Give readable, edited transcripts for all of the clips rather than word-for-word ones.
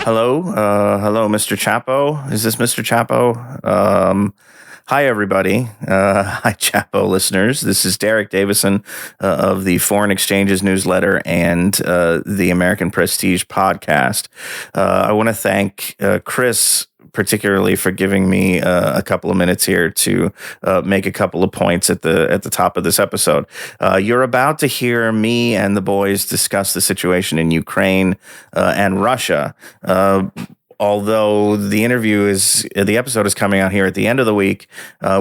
Hello, Mr. Chapo. Is this Mr. Chapo? Hi, everybody. Hi, Chapo listeners. This is Derek Davison of the Foreign Exchanges newsletter and the American Prestige podcast. I want to thank Chris particularly for giving me a couple of minutes here to make a couple of points at the top of this episode. You're about to hear me and the boys discuss the situation in Ukraine and Russia. Although the episode is coming out here at the end of the week,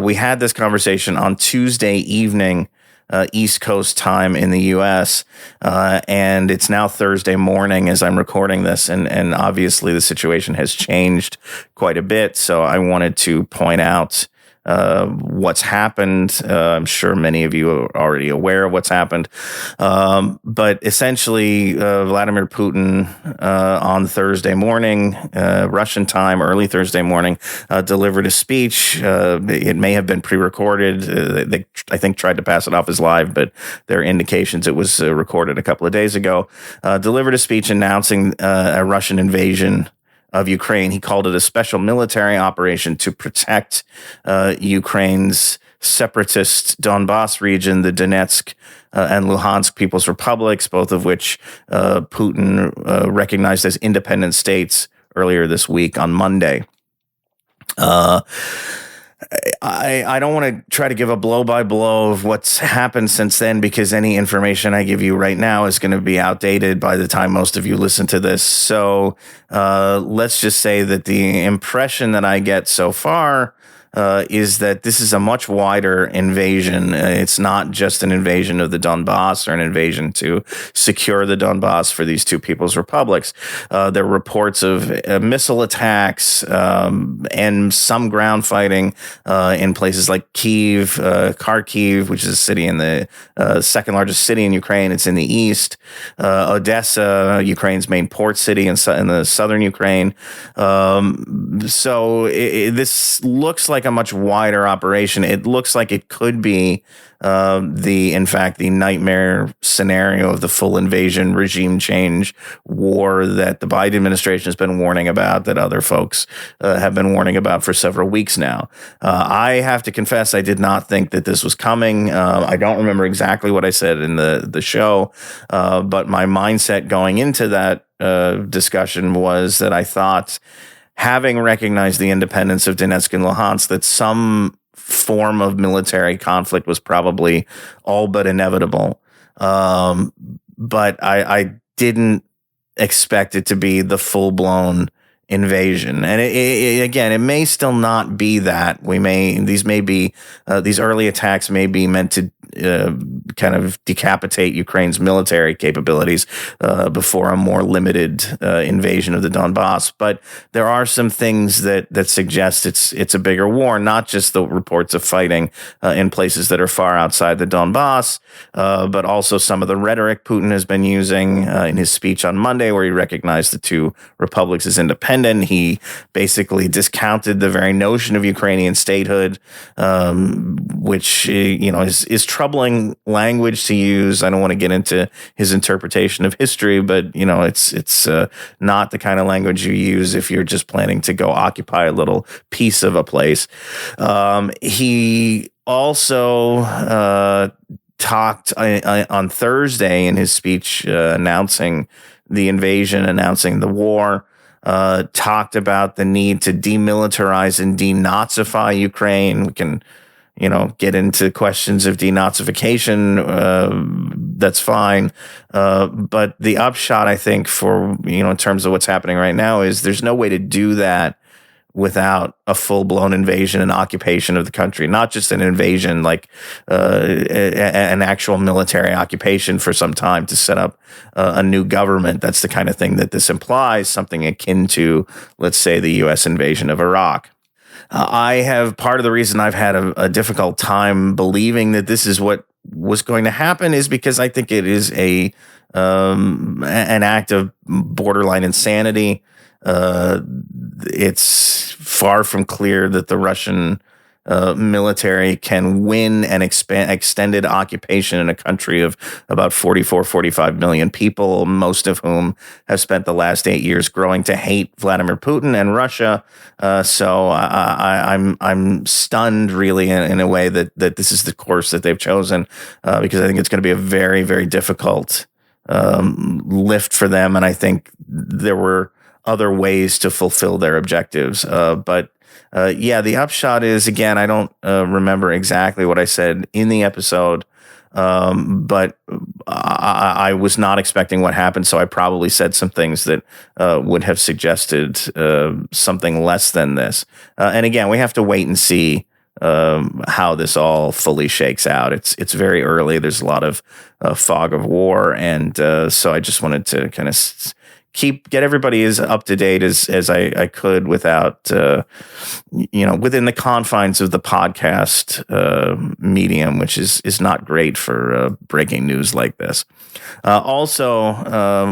we had this conversation on Tuesday evening, East Coast time in the U.S., and it's now Thursday morning as I'm recording this, and obviously the situation has changed quite a bit, so I wanted to point out what's happened. I'm sure many of you are already aware of what's happened. But essentially, Vladimir Putin on Thursday morning, Russian time, early Thursday morning, delivered a speech. It may have been pre-recorded. They, I think, tried to pass it off as live, but there are indications it was recorded a couple of days ago. Delivered a speech announcing a Russian invasion of Ukraine. He called it a special military operation to protect Ukraine's separatist Donbass region, the Donetsk and Luhansk People's Republics, both of which Putin recognized as independent states earlier this week on Monday. I don't want to try to give a blow-by-blow of what's happened since then, because any information I give you right now is going to be outdated by the time most of you listen to this. So let's just say that the impression that I get so far is that this is a much wider invasion. It's not just an invasion of the Donbass or an invasion to secure the Donbass for these two people's republics. There are reports of missile attacks and some ground fighting in places like Kyiv, Kharkiv, which is a city in the second largest city in Ukraine. It's in the east. Odessa, Ukraine's main port city in the southern Ukraine. So this looks like a much wider operation. It looks like it could be the nightmare scenario of the full invasion, regime change war that the Biden administration has been warning about, that other folks have been warning about for several weeks now. I have to confess, I did not think that this was coming. I don't remember exactly what I said in the show, but my mindset going into that discussion was that I thought, having recognized the independence of Donetsk and Luhansk, that some form of military conflict was probably all but inevitable. But I didn't expect it to be the full-blown invasion. And again, it may still not be that. These early attacks may be meant to kind of decapitate Ukraine's military capabilities before a more limited invasion of the Donbass. But there are some things that suggest it's a bigger war, not just the reports of fighting in places that are far outside the Donbass, but also some of the rhetoric Putin has been using in his speech on Monday, where he recognized the two republics as independent. He basically discounted the very notion of Ukrainian statehood, which is troubling language to use. I don't want to get into his interpretation of history, but it's not the kind of language you use if you're just planning to go occupy a little piece of a place. He also talked on Thursday in his speech announcing the invasion, announcing the war. Talked about the need to demilitarize and denazify Ukraine. We can, get into questions of denazification. That's fine. But the upshot, I think, for, in terms of what's happening right now, is there's no way to do that without a full-blown invasion and occupation of the country, not just an invasion, like an actual military occupation for some time to set up a new government. That's the kind of thing that this implies, something akin to, let's say, the U.S. invasion of Iraq. Part of the reason I've had a difficult time believing that this is what was going to happen is because I think it is an act of borderline insanity. It's far from clear that the Russian military can win an extended occupation in a country of about 44, 45 million people, most of whom have spent the last 8 years growing to hate Vladimir Putin and Russia. So I'm stunned, really, in a way that this is the course that they've chosen, because I think it's going to be a very, very difficult lift for them, and I think there were other ways to fulfill their objectives. But the upshot is, again, I don't remember exactly what I said in the episode, but I was not expecting what happened, so I probably said some things that would have suggested something less than this. And again, we have to wait and see how this all fully shakes out. It's very early. There's a lot of fog of war, and so I just wanted to kind of get everybody as up to date as I could without within the confines of the podcast medium, which is not great for breaking news like this. Also,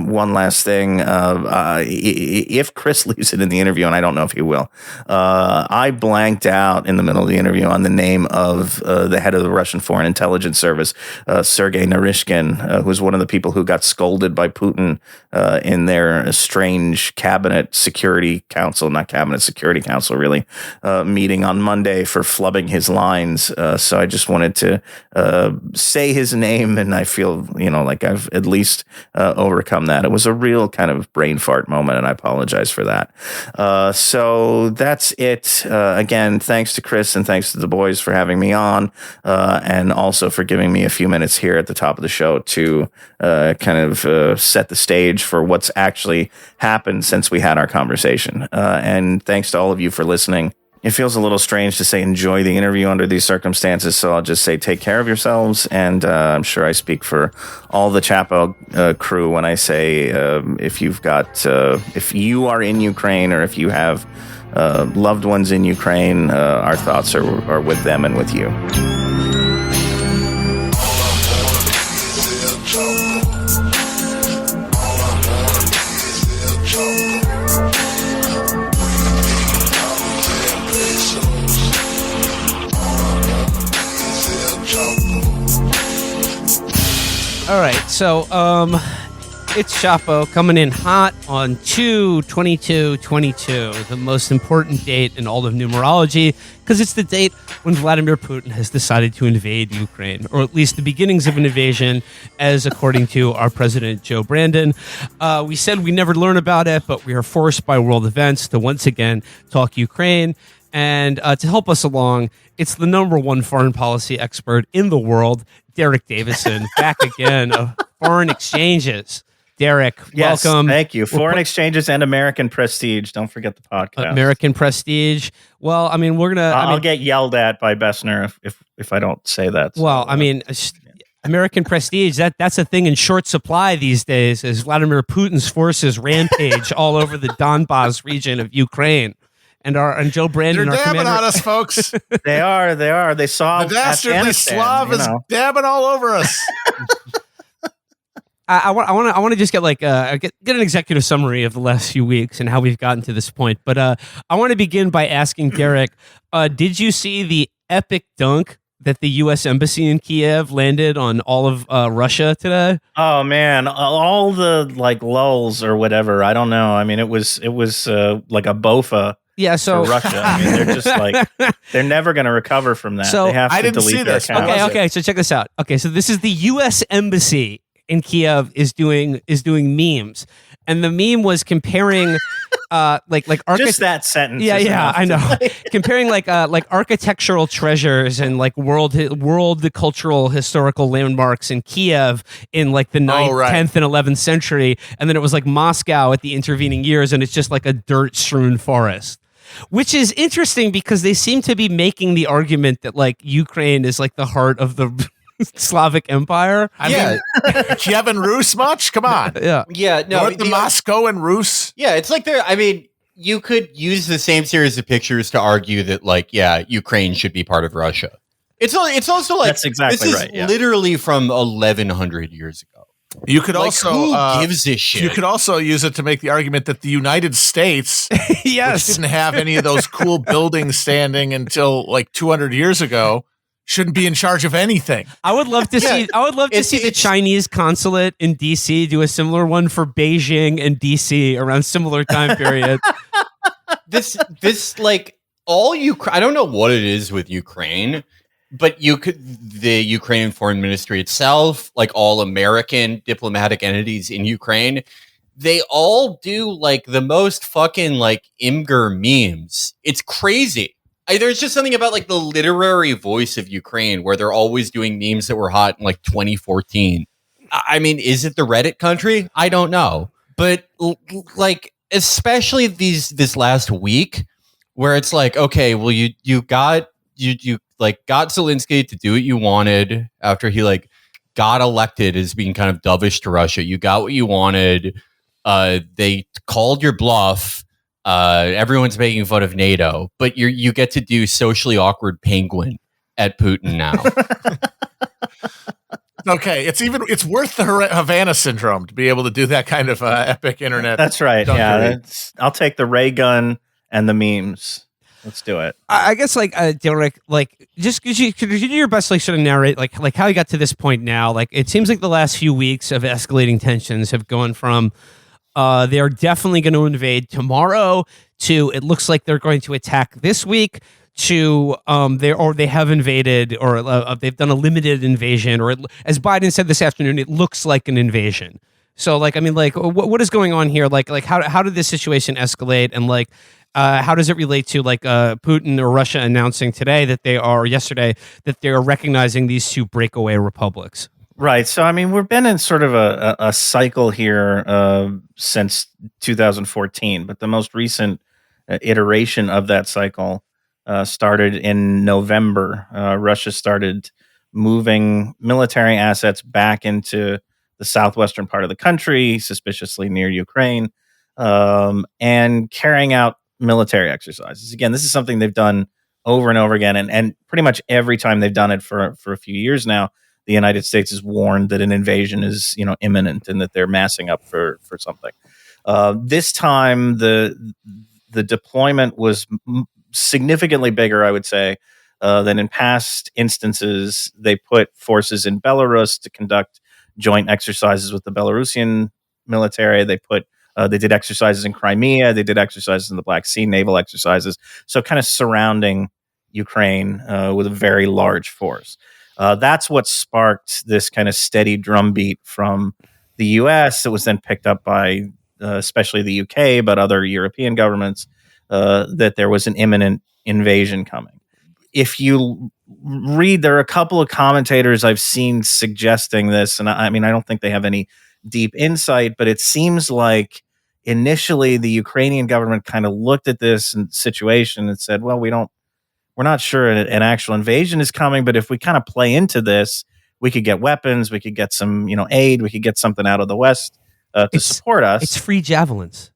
one last thing, if Chris leaves it in the interview, and I don't know if he will, I blanked out in the middle of the interview on the name of the head of the Russian Foreign Intelligence Service, Sergei Narishkin, who's one of the people who got scolded by Putin in their strange cabinet security council, not cabinet security council, really, meeting on Monday for flubbing his lines. So I just wanted to say his name, and I feel, like I've at least overcome that. It was a real kind of brain fart moment, and I apologize for that. So that's it. Again, thanks to Chris and thanks to the boys for having me on, and also for giving me a few minutes here at the top of the show to kind of set the stage for what's actually happened since we had our conversation. And thanks to all of you for listening. It feels a little strange to say enjoy the interview under these circumstances, so I'll just say take care of yourselves, and I'm sure I speak for all the Chapo crew when I say if you are in Ukraine, or if you have loved ones in Ukraine, our thoughts are with them and with you. All right, so it's Chapo coming in hot on 2/22/22, the most important date in all of numerology, because it's the date when Vladimir Putin has decided to invade Ukraine, or at least the beginnings of an invasion, as according to our president, Joe Brandon. We said we never learn about it, but we are forced by world events to once again talk Ukraine. And to help us along, it's the number one foreign policy expert in the world, Derek Davison, back again of Foreign Exchanges. Derek, yes, welcome. Thank you. Foreign Exchanges and American Prestige. Don't forget the podcast. American Prestige. Well, I mean, I'll get yelled at by Bessner if I don't say that. So, well, I mean, American Prestige, that's a thing in short supply these days as Vladimir Putin's forces rampage all over the Donbas region of Ukraine. And Joe Brandon, they're our dabbing commander, on us, folks. They are. They saw the dastardly Slav is dabbing all over us. I want to just get get an executive summary of the last few weeks and how we've gotten to this point. But I want to begin by asking Derek, did you see the epic dunk that the U.S. Embassy in Kiev landed on all of Russia today? Oh man, all the lulls or whatever. I don't know. I mean, it was like a bofa. Yeah, so for Russia. I mean, they're just they're never going to recover from that. So they have to delete their account. Okay. So check this out. Okay, so this is the U.S. Embassy in Kiev is doing memes, and the meme was comparing just that sentence. Yeah, I know. Comparing like architectural treasures and world cultural historical landmarks in Kiev in the 9th, 10th, and 11th century, and then it was like Moscow at the intervening years, and it's just like a dirt-strewn forest. Which is interesting because they seem to be making the argument that Ukraine is the heart of the Slavic Empire. I mean, Kiev and Rus much? Come on. Yeah. No, the Moscow and Rus. Yeah, it's you could use the same series of pictures to argue that Ukraine should be part of Russia. It's also that's exactly this is right. Yeah. literally from 1100 years ago. You could Like, also who gives a shit? You could also use it to make the argument that the United States, yes, which didn't have any of those cool buildings standing until like 200 years ago, shouldn't be in charge of anything. I would love to see. I would love to see the Chinese consulate in DC do a similar one for Beijing and DC around similar time period. This like all I don't know what it is with Ukraine, but the Ukrainian foreign ministry itself, like all American diplomatic entities in Ukraine, they all do like the most fucking like Imgur memes. It's crazy. There's just something about like the literary voice of Ukraine where they're always doing memes that were hot in like 2014. I mean, is it the Reddit country? I don't know. But like, especially this last week where it's like, okay, well, you got Zelensky to do what you wanted after he like got elected as being kind of dovish to Russia. You got what you wanted. They called your bluff. Everyone's making fun of NATO, but you get to do socially awkward penguin at Putin now. Okay, it's worth the Havana syndrome to be able to do that kind of epic internet. That's right. I'll take the ray gun and the memes. Let's do it. I guess, like, Derek, like, just could you do your best, like, sort of narrate, like how you got to this point now? Like, it seems like the last few weeks of escalating tensions have gone from they are definitely going to invade tomorrow to it looks like they're going to attack this week to they have invaded or they've done a limited invasion or as Biden said this afternoon, it looks like an invasion. So, like, I mean, like, what is going on here? Like how did this situation escalate and like. How does it relate to like Putin or Russia announcing today that yesterday that they are recognizing these two breakaway republics? Right. So, I mean, we've been in sort of a cycle here since 2014, but the most recent iteration of that cycle started in November. Russia started moving military assets back into the southwestern part of the country, suspiciously near Ukraine, and carrying out military exercises. Again, this is something they've done over and over again, and pretty much every time they've done it for a few years now, the United States has warned that an invasion is imminent and that they're massing up for something. This time, the deployment was significantly bigger, I would say, than in past instances. They put forces in Belarus to conduct joint exercises with the Belarusian military. They did exercises in Crimea. They did exercises in the Black Sea, naval exercises. So kind of surrounding Ukraine with a very large force. That's what sparked this kind of steady drumbeat from the U.S. It was then picked up by especially the UK, but other European governments, that there was an imminent invasion coming. If you read, there are a couple of commentators I've seen suggesting this, and I mean, I don't think they have any deep insight, but it seems like initially the Ukrainian government kind of looked at this situation and said, well, we're not sure an actual invasion is coming, but if we kind of play into this, we could get weapons, we could get some, aid, we could get something out of the West to support us. It's free javelins.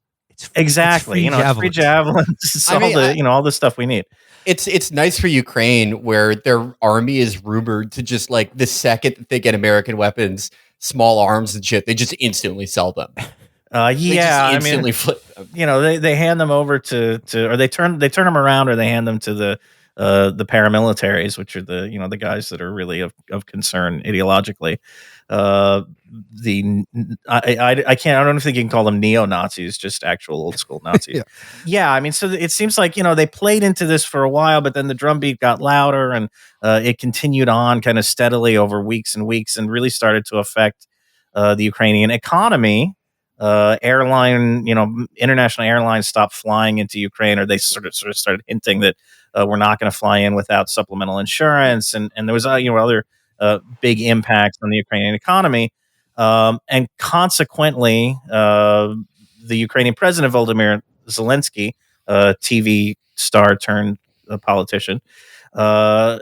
Exactly. It's free javelins. It's all the stuff we need. It's nice for Ukraine where their army is rumored to just like the second that they get American weapons, small arms and shit, they just instantly sell them. Instantly flip them. They hand them over to or they turn them around or they hand them to the paramilitaries, which are the guys that are really of concern ideologically. I don't think you can call them neo-Nazis, just actual old school Nazis. I mean, so it seems like they played into this for a while, but then the drumbeat got louder and it continued on kind of steadily over weeks and weeks and really started to affect the Ukrainian economy. International airlines stopped flying into Ukraine, or they sort of started hinting that we're not going to fly in without supplemental insurance, and there was other big impacts on the Ukrainian economy, and consequently, the Ukrainian president Volodymyr Zelensky, TV star turned politician, maybe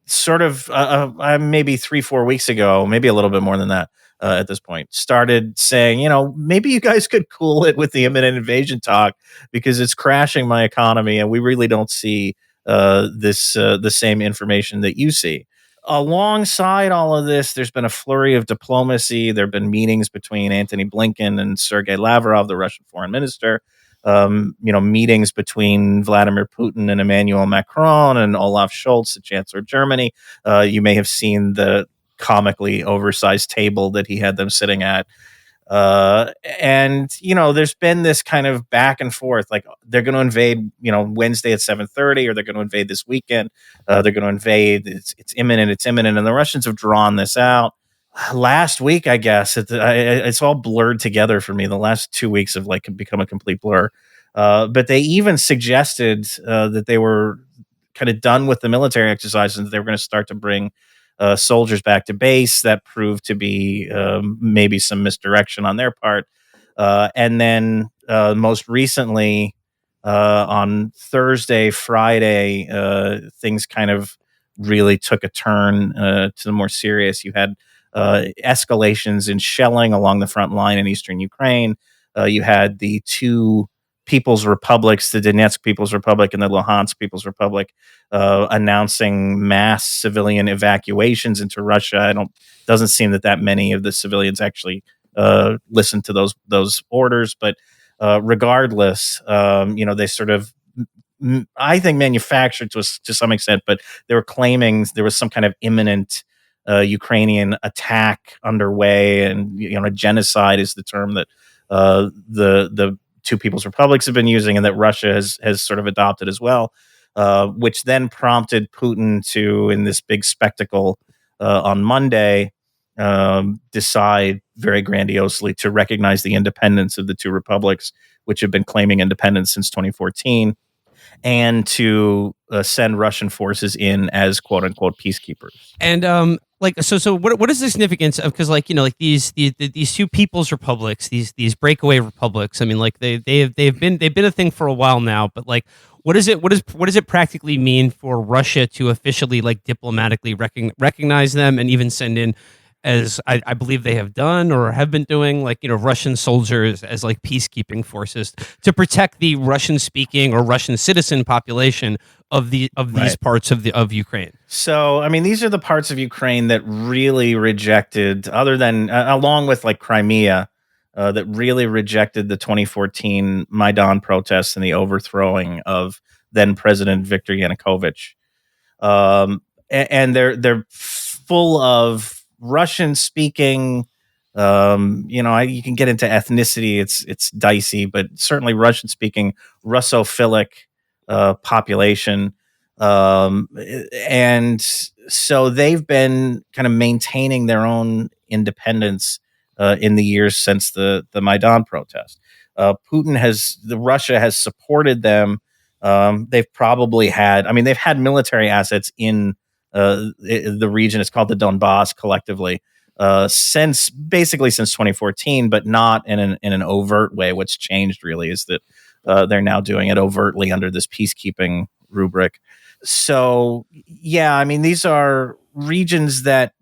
3-4 weeks ago, maybe a little bit more than that. At this point, started saying, maybe you guys could cool it with the imminent invasion talk because it's crashing my economy, and we really don't see the same information that you see. Alongside all of this, there's been a flurry of diplomacy. There have been meetings between Antony Blinken and Sergei Lavrov, the Russian foreign minister. Meetings between Vladimir Putin and Emmanuel Macron and Olaf Scholz, the Chancellor of Germany. You may have seen the comically oversized table that he had them sitting at. And there's been this kind of back and forth, like they're going to invade, Wednesday at 7:30, or they're going to invade this weekend. They're going to invade. It's imminent. It's imminent. And the Russians have drawn this out. Last week, I guess it's all blurred together for me. The last 2 weeks have like become a complete blur. But they even suggested that they were kind of done with the military exercises and that they were going to start to bring soldiers back to base. That proved to be maybe some misdirection on their part. And then most recently, on Thursday, Friday, things kind of really took a turn to the more serious. You had escalations in shelling along the front line in eastern Ukraine. You had the two People's Republics, the Donetsk People's Republic and the Luhansk People's Republic, announcing mass civilian evacuations into Russia. Doesn't seem that many of the civilians actually listened to those orders, but regardless, they sort of, I think, manufactured to some extent, but they were claiming there was some kind of imminent Ukrainian attack underway, and a genocide is the term that the two People's Republics have been using, and that Russia has sort of adopted as well, which then prompted Putin to, in this big spectacle on Monday, decide very grandiosely to recognize the independence of the two republics, which have been claiming independence since 2014, and to send Russian forces in as "quote unquote" peacekeepers. And so what is the significance of, because these two people's republics, these breakaway republics? I mean, like they've been a thing for a while now, but like what does it practically mean for Russia to officially, like, diplomatically recognize them and even send in, as I believe they have done or have been doing, like, Russian soldiers as like peacekeeping forces to protect the Russian speaking or Russian citizen population of these Right. parts of Ukraine? So, I mean, these are the parts of Ukraine that really rejected, other than along with like Crimea, that really rejected the 2014 Maidan protests and the overthrowing of then President Viktor Yanukovych. And they're full of Russian speaking. You can get into ethnicity; it's dicey, but certainly Russian speaking, Russophilic population. And so they've been kind of maintaining their own independence in the years since the Maidan protest. Russia has supported them. They've probably they've had military assets in the region. It's called the Donbass collectively since 2014, but not in an overt way. What's changed really is that they're now doing it overtly under this peacekeeping rubric. So, yeah, I mean, these are regions that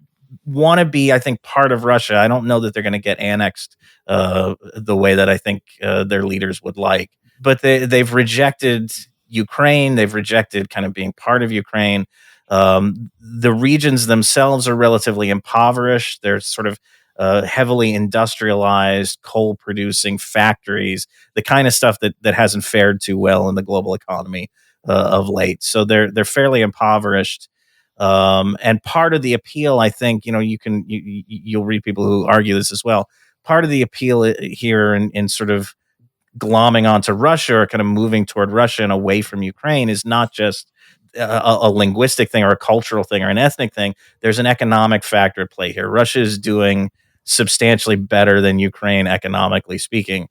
want to be, I think, part of Russia. I don't know that they're going to get annexed the way that I think their leaders would like. But they've rejected Ukraine. They've rejected kind of being part of Ukraine. The regions themselves are relatively impoverished. They're sort of heavily industrialized, coal-producing factories, the kind of stuff that hasn't fared too well in the global economy of late. So they're fairly impoverished. And part of the appeal, I think, you'll read people who argue this as well. Part of the appeal here in sort of glomming onto Russia or kind of moving toward Russia and away from Ukraine is not just a linguistic thing or a cultural thing or an ethnic thing. There's an economic factor at play here. Russia is doing substantially better than Ukraine economically speaking.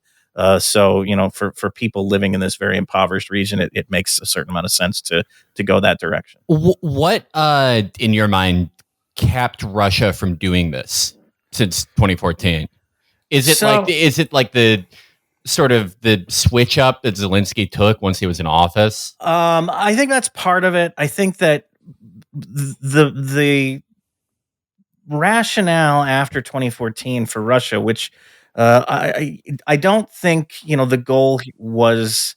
So for people living in this very impoverished region, it makes a certain amount of sense to go that direction. What in your mind kept Russia from doing this since 2014? Is it like the sort of the switch up that Zelensky took once he was in office? I think that's part of it. I think that the rationale after 2014 for Russia, which I don't think the goal was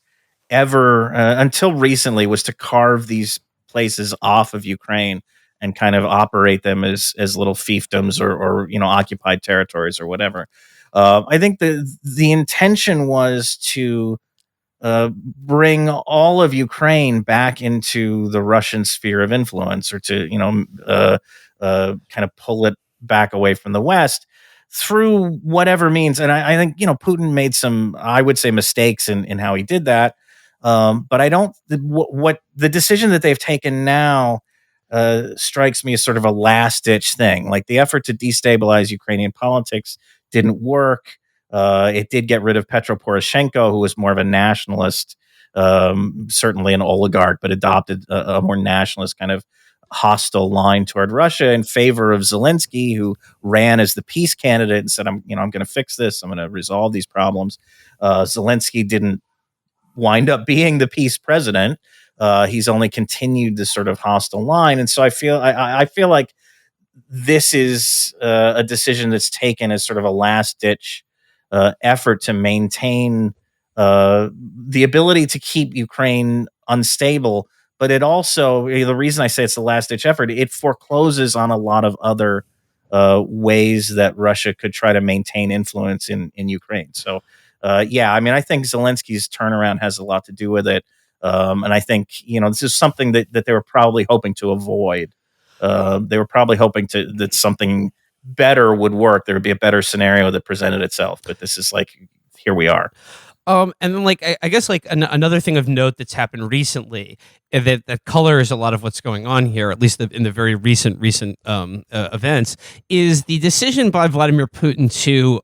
ever until recently, was to carve these places off of Ukraine and kind of operate them as little fiefdoms or occupied territories or whatever. I think the intention was to bring all of Ukraine back into the Russian sphere of influence, or to kind of pull it back away from the West through whatever means. And I think Putin made some, I would say, mistakes in how he did that. But I don't. What the decision that they've taken now strikes me as sort of a last ditch thing. Like, the effort to destabilize Ukrainian politics didn't work. It did get rid of Petro Poroshenko, who was more of a nationalist, certainly an oligarch, but adopted a more nationalist kind of hostile line toward Russia in favor of Zelensky, who ran as the peace candidate and said, I'm going to fix this. I'm going to resolve these problems. Zelensky didn't wind up being the peace president. He's only continued this sort of hostile line. And so I feel like this is a decision that's taken as sort of a last ditch effort to maintain the ability to keep Ukraine unstable. But it also, the reason I say it's the last ditch effort, it forecloses on a lot of other ways that Russia could try to maintain influence in Ukraine. So, I think Zelensky's turnaround has a lot to do with it. And I think, this is something that they were probably hoping to avoid. They were probably hoping that something better would work. There would be a better scenario that presented itself. But this is like, here we are. And then, I guess, another thing of note that's happened recently that colors a lot of what's going on here, at least in the very recent events, is the decision by Vladimir Putin to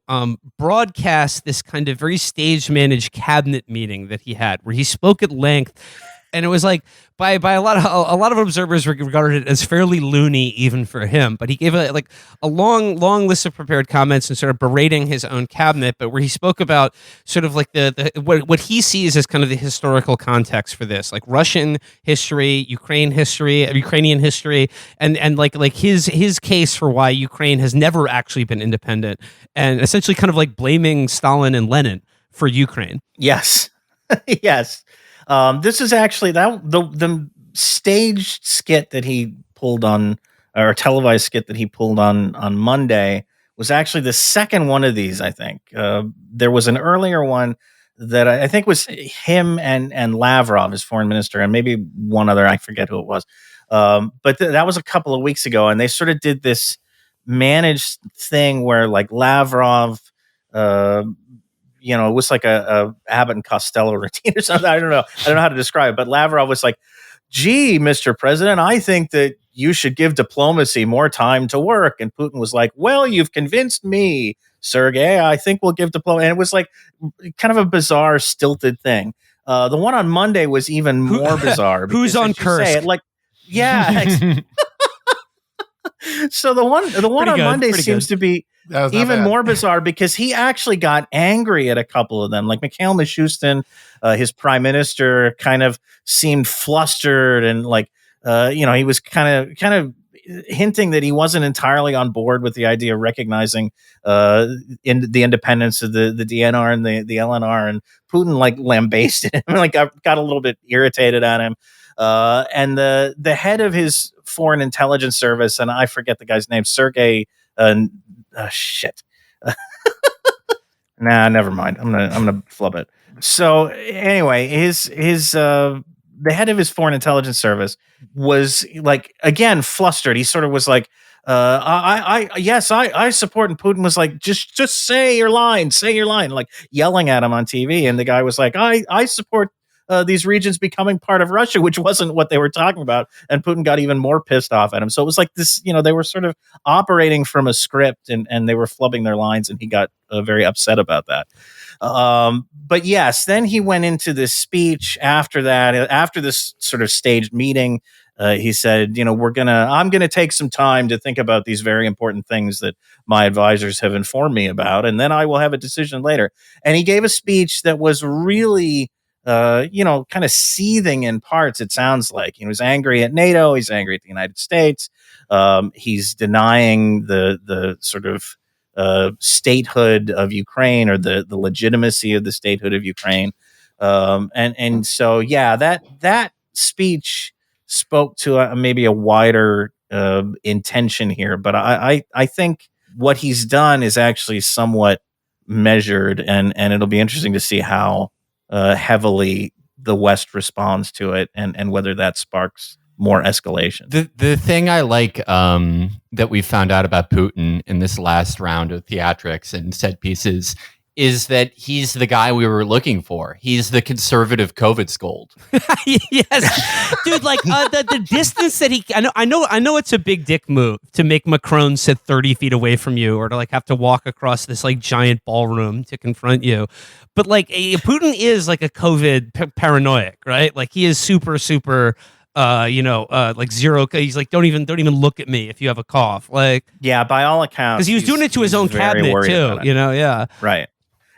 broadcast this kind of very stage managed cabinet meeting that he had, where he spoke at length. And it was like, by a lot of observers regarded it as fairly loony even for him. But he gave a long list of prepared comments and sort of berating his own cabinet, but where he spoke about sort of like what he sees as kind of the historical context for this, like Russian history, Ukrainian history, and like his case for why Ukraine has never actually been independent, and essentially kind of like blaming Stalin and Lenin for Ukraine. Yes. Yes. This is actually the staged skit that he pulled on, or televised skit that he pulled on Monday, was actually the second one of these. I think there was an earlier one that I think was him and Lavrov, his foreign minister, and maybe one other. I forget who it was. But that was a couple of weeks ago, and they sort of did this managed thing where, like, Lavrov, it was like a Abbott and Costello routine or something. I don't know how to describe it, but Lavrov was like, gee, Mr. President, I think that you should give diplomacy more time to work. And Putin was like, well, you've convinced me, Sergey. I think we'll give diplomacy. And it was like kind of a bizarre, stilted thing. The one on Monday was even more bizarre. Who's on Kursk? Yeah. So the one on Monday seems to be even more bizarre, because he actually got angry at a couple of them. Like Mikhail Mishustin, his prime minister, kind of seemed flustered, and he was kind of hinting that he wasn't entirely on board with the idea of recognizing in the independence of the DNR and the LNR. And Putin lambasted him, got a little bit irritated at him. And the head of his foreign intelligence service, and I forget the guy's name, Sergey. Shit. Nah, never mind. I'm gonna flub it. So anyway, his the head of his foreign intelligence service was again flustered. He sort of was like, I support. And Putin was like, just say your line, like yelling at him on TV. And the guy was like, I support these regions becoming part of Russia, which wasn't what they were talking about. And Putin got even more pissed off at him. So it was like this, they were sort of operating from a script, and they were flubbing their lines, and he got very upset about that. But yes, then he went into this speech after that, after this sort of staged meeting. He said, I'm going to take some time to think about these very important things that my advisors have informed me about, and then I will have a decision later. And he gave a speech that was really kind of seething in parts. It sounds like he was angry at NATO. He's angry at the United States. He's denying the sort of statehood of Ukraine, or the legitimacy of the statehood of Ukraine. So, yeah, that speech spoke to maybe a wider intention here, but I think what he's done is actually somewhat measured, and it'll be interesting to see how heavily the West responds to it, and whether that sparks more escalation. The thing I like that we found out about Putin in this last round of theatrics and set pieces is that he's the guy we were looking for. He's the conservative COVID scold. Yes, dude. Like the distance that he, I know, it's a big dick move to make Macron sit 30 feet away from you, or to like have to walk across this like giant ballroom to confront you. But like Putin is like a COVID paranoiac, right? Like he is super. Like zero. He's like, don't even look at me if you have a cough. Like, yeah, by all accounts, because he was doing it to his own cabinet too. Yeah, right.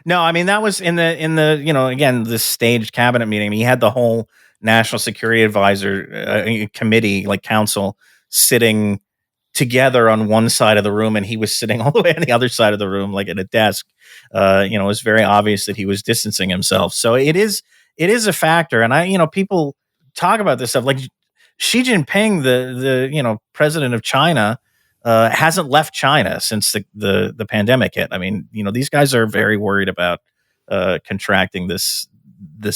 No, I mean that was in the again, the staged cabinet meeting. I mean, he had the whole National Security Advisor committee, like council, sitting together on one side of the room, and he was sitting all the way on the other side of the room, like at a desk. It was very obvious that he was distancing himself. So it is a factor, and people talk about this stuff like Xi Jinping, the president of China. Hasn't left China since the pandemic hit. I mean, these guys are very worried about contracting this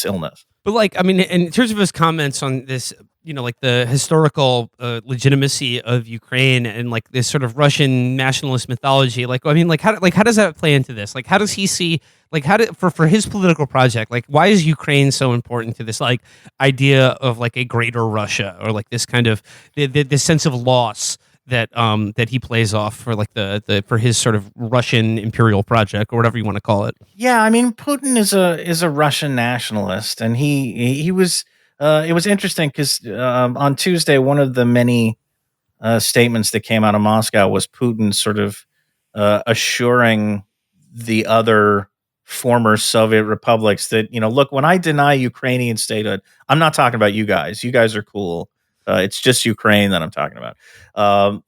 illness. But like, I mean, in terms of his comments on this, like the historical legitimacy of Ukraine and like this sort of Russian nationalist mythology, like, I mean, how does that play into this? Like, how does he see, like, for his political project, like, why is Ukraine so important to this, like, idea of like a greater Russia, or like this kind of this sense of loss that he plays off for like the for his sort of Russian imperial project, or whatever you want to call it? Yeah, I mean, Putin is a Russian nationalist, and he was. It was interesting because on Tuesday, one of the many statements that came out of Moscow was Putin sort of assuring the other former Soviet republics that, look, when I deny Ukrainian statehood, I'm not talking about you guys. You guys are cool. It's just Ukraine that I'm talking about.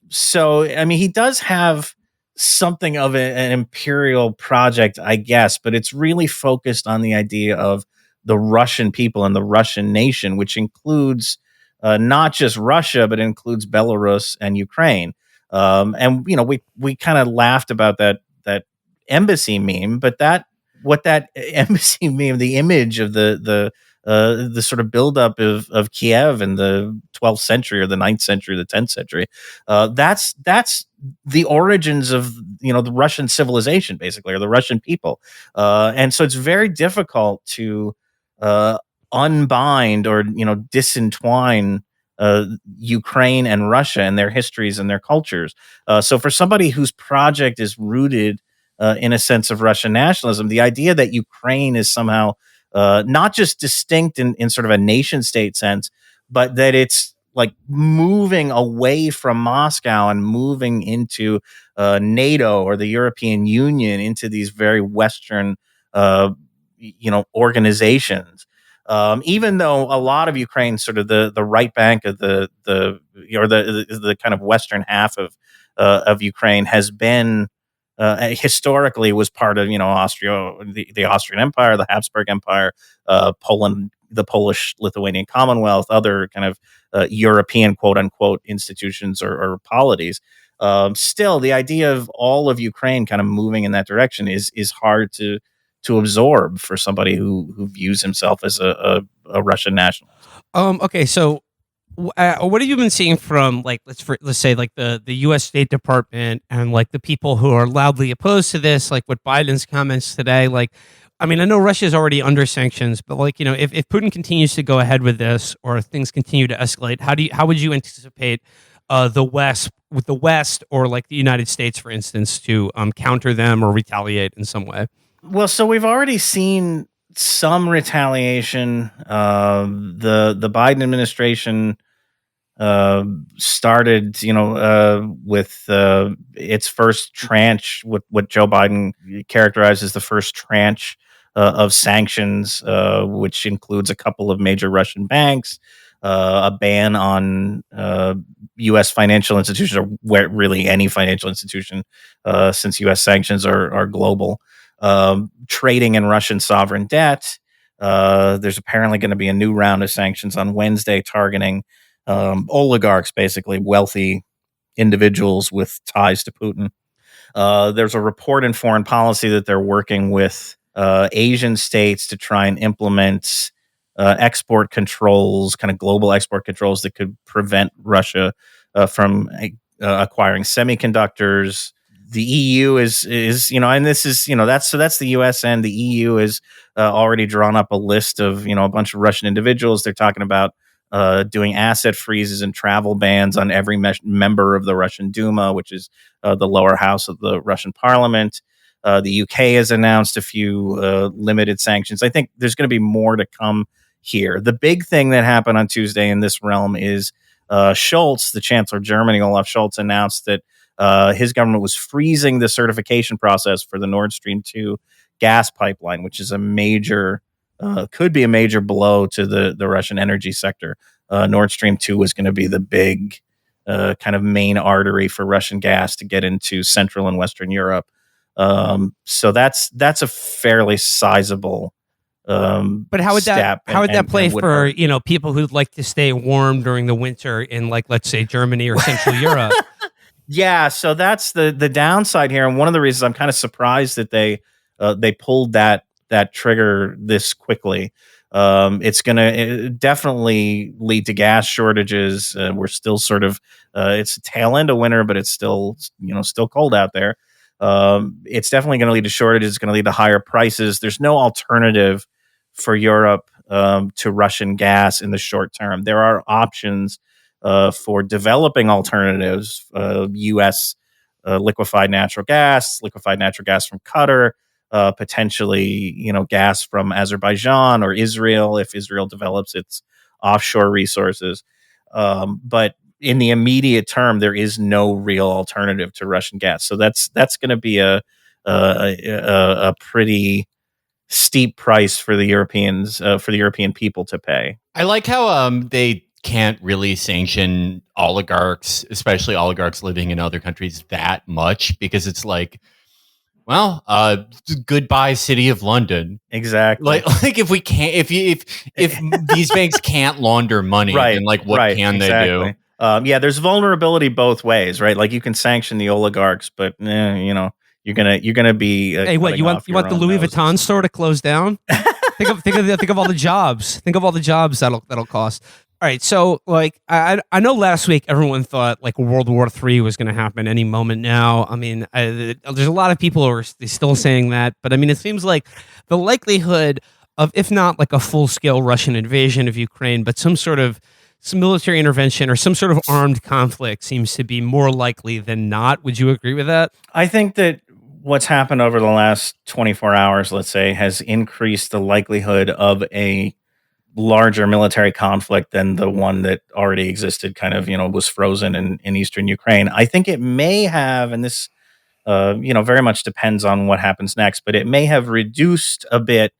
So, I mean, he does have something of an imperial project, I guess, but it's really focused on the idea of the Russian people and the Russian nation, which includes not just Russia, but includes Belarus and Ukraine. And we kind of laughed about that embassy meme, but that embassy meme, the image of the sort of buildup of Kiev in the 12th century or the 9th century, the 10th century. That's the origins of the Russian civilization, basically, or the Russian people. And so it's very difficult to unbind or disentwine Ukraine and Russia and their histories and their cultures. So for somebody whose project is rooted in a sense of Russian nationalism, the idea that Ukraine is somehow not just distinct in sort of a nation state sense, but that it's like moving away from Moscow and moving into NATO or the European Union, into these very Western, organizations. Even though a lot of Ukraine, sort of the right bank of the kind of Western half of Ukraine has been historically was part of Austria, the Austrian Empire, the Habsburg Empire, Poland, the Polish-Lithuanian Commonwealth, other kind of European quote unquote institutions or polities. Still, the idea of all of Ukraine kind of moving in that direction is hard to absorb for somebody who views himself as a Russian nationalist. Okay, so what have you been seeing from, like, let's say like the U.S. State Department and like the people who are loudly opposed to this, like what Biden's comments today? Like, I mean, I know Russia is already under sanctions, but like, if Putin continues to go ahead with this, or if things continue to escalate, how would you anticipate the West or like the United States, for instance, to counter them or retaliate in some way? Well, so we've already seen some retaliation. The Biden administration started, with its first tranche, what Joe Biden characterized as the first tranche of sanctions, which includes a couple of major Russian banks, a ban on U.S. financial institutions, or where really any financial institution, since U.S. sanctions are global. Trading in Russian sovereign debt. There's apparently going to be a new round of sanctions on Wednesday targeting oligarchs, basically wealthy individuals with ties to Putin. There's a report in Foreign Policy that they're working with Asian states to try and implement export controls, kind of global export controls that could prevent Russia from acquiring semiconductors. The EU is and this is that's the US, and the EU is already drawn up a list of a bunch of Russian individuals. They're talking about doing asset freezes and travel bans on every member of the Russian Duma, which is the lower house of the Russian parliament. The UK has announced a few limited sanctions. I think there's going to be more to come here. The big thing that happened on Tuesday in this realm is Scholz, the Chancellor of Germany, Olaf Scholz, announced that his government was freezing the certification process for the Nord Stream 2 gas pipeline, which is could be a major blow to the Russian energy sector. Nord Stream 2 was going to be the big kind of main artery for Russian gas to get into Central and Western Europe. So that's a fairly sizable but how would that play for people who'd like to stay warm during the winter in, like, let's say Germany or Central Europe? Yeah, so that's the downside here, and one of the reasons I'm kind of surprised that they pulled that trigger this quickly. It's going to definitely lead to gas shortages. We're still sort of it's a tail end of winter, but it's still still cold out there. It's definitely going to lead to shortages. It's going to lead to higher prices. There's no alternative for Europe to Russian gas in the short term. There are options for developing alternatives, U.S. liquefied natural gas from Qatar, potentially gas from Azerbaijan or Israel if Israel develops its offshore resources. But in the immediate term, there is no real alternative to Russian gas. So that's going to be a pretty steep price for the Europeans, for the European people to pay. I like how they can't really sanction oligarchs, especially oligarchs living in other countries, that much, because it's like, well, goodbye, City of London. Exactly. Like if we can't, if these banks can't launder money, right, then like what can they do? Yeah, there's vulnerability both ways, right? Like you can sanction the oligarchs, but you're gonna be. Hey, what you want the Louis Vuitton store to close down? think of all the jobs. Think of all the jobs that'll cost. All right, so like I know last week everyone thought like World War III was going to happen any moment now. I mean, there's a lot of people who are still saying that, but I mean, it seems like the likelihood of, if not like a full-scale Russian invasion of Ukraine, but some military intervention or some sort of armed conflict seems to be more likely than not. Would you agree with that? I think that what's happened over the last 24 hours, let's say, has increased the likelihood of a larger military conflict than the one that already existed, kind of, was frozen in eastern Ukraine. I think it may have, and this, very much depends on what happens next, but it may have reduced a bit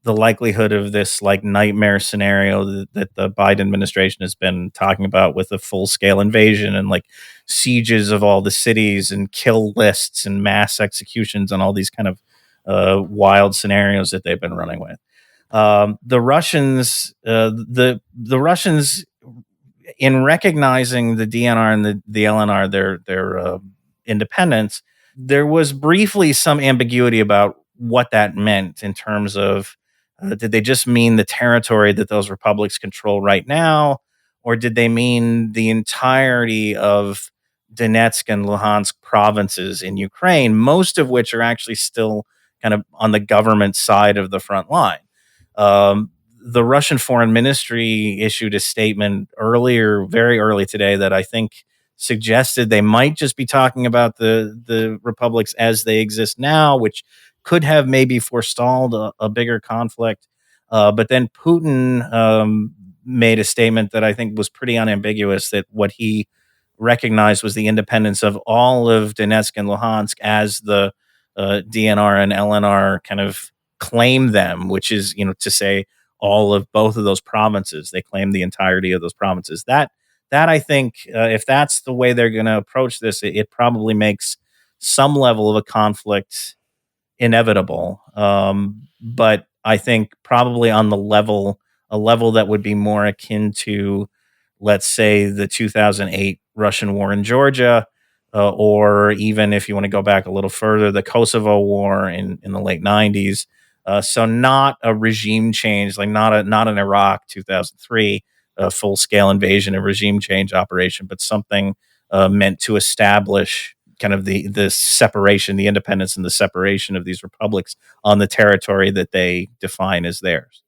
the likelihood of this like nightmare scenario that the Biden administration has been talking about, with a full scale invasion and like sieges of all the cities and kill lists and mass executions and all these kind of wild scenarios that they've been running with. The Russians, the Russians, in recognizing the DNR and the LNR, their independence, there was briefly some ambiguity about what that meant in terms of did they just mean the territory that those republics control right now, or did they mean the entirety of Donetsk and Luhansk provinces in Ukraine, most of which are actually still kind of on the government side of the front line? The Russian Foreign Ministry issued a statement very early today, that I think suggested they might just be talking about the republics as they exist now, which could have maybe forestalled a bigger conflict. But then Putin made a statement that I think was pretty unambiguous, that what he recognized was the independence of all of Donetsk and Luhansk as the DNR and LNR kind of claim them, which is, to say all of both of those provinces. They claim the entirety of those provinces. That I think, if that's the way they're going to approach this, it probably makes some level of a conflict inevitable. But I think probably on a level that would be more akin to, let's say, the 2008 Russian war in Georgia, or even if you want to go back a little further, the Kosovo war in the late 90s. So not a regime change, like not an Iraq 2003 full scale invasion and regime change operation, but something meant to establish kind of the separation, the independence and the separation of these republics on the territory that they define as theirs.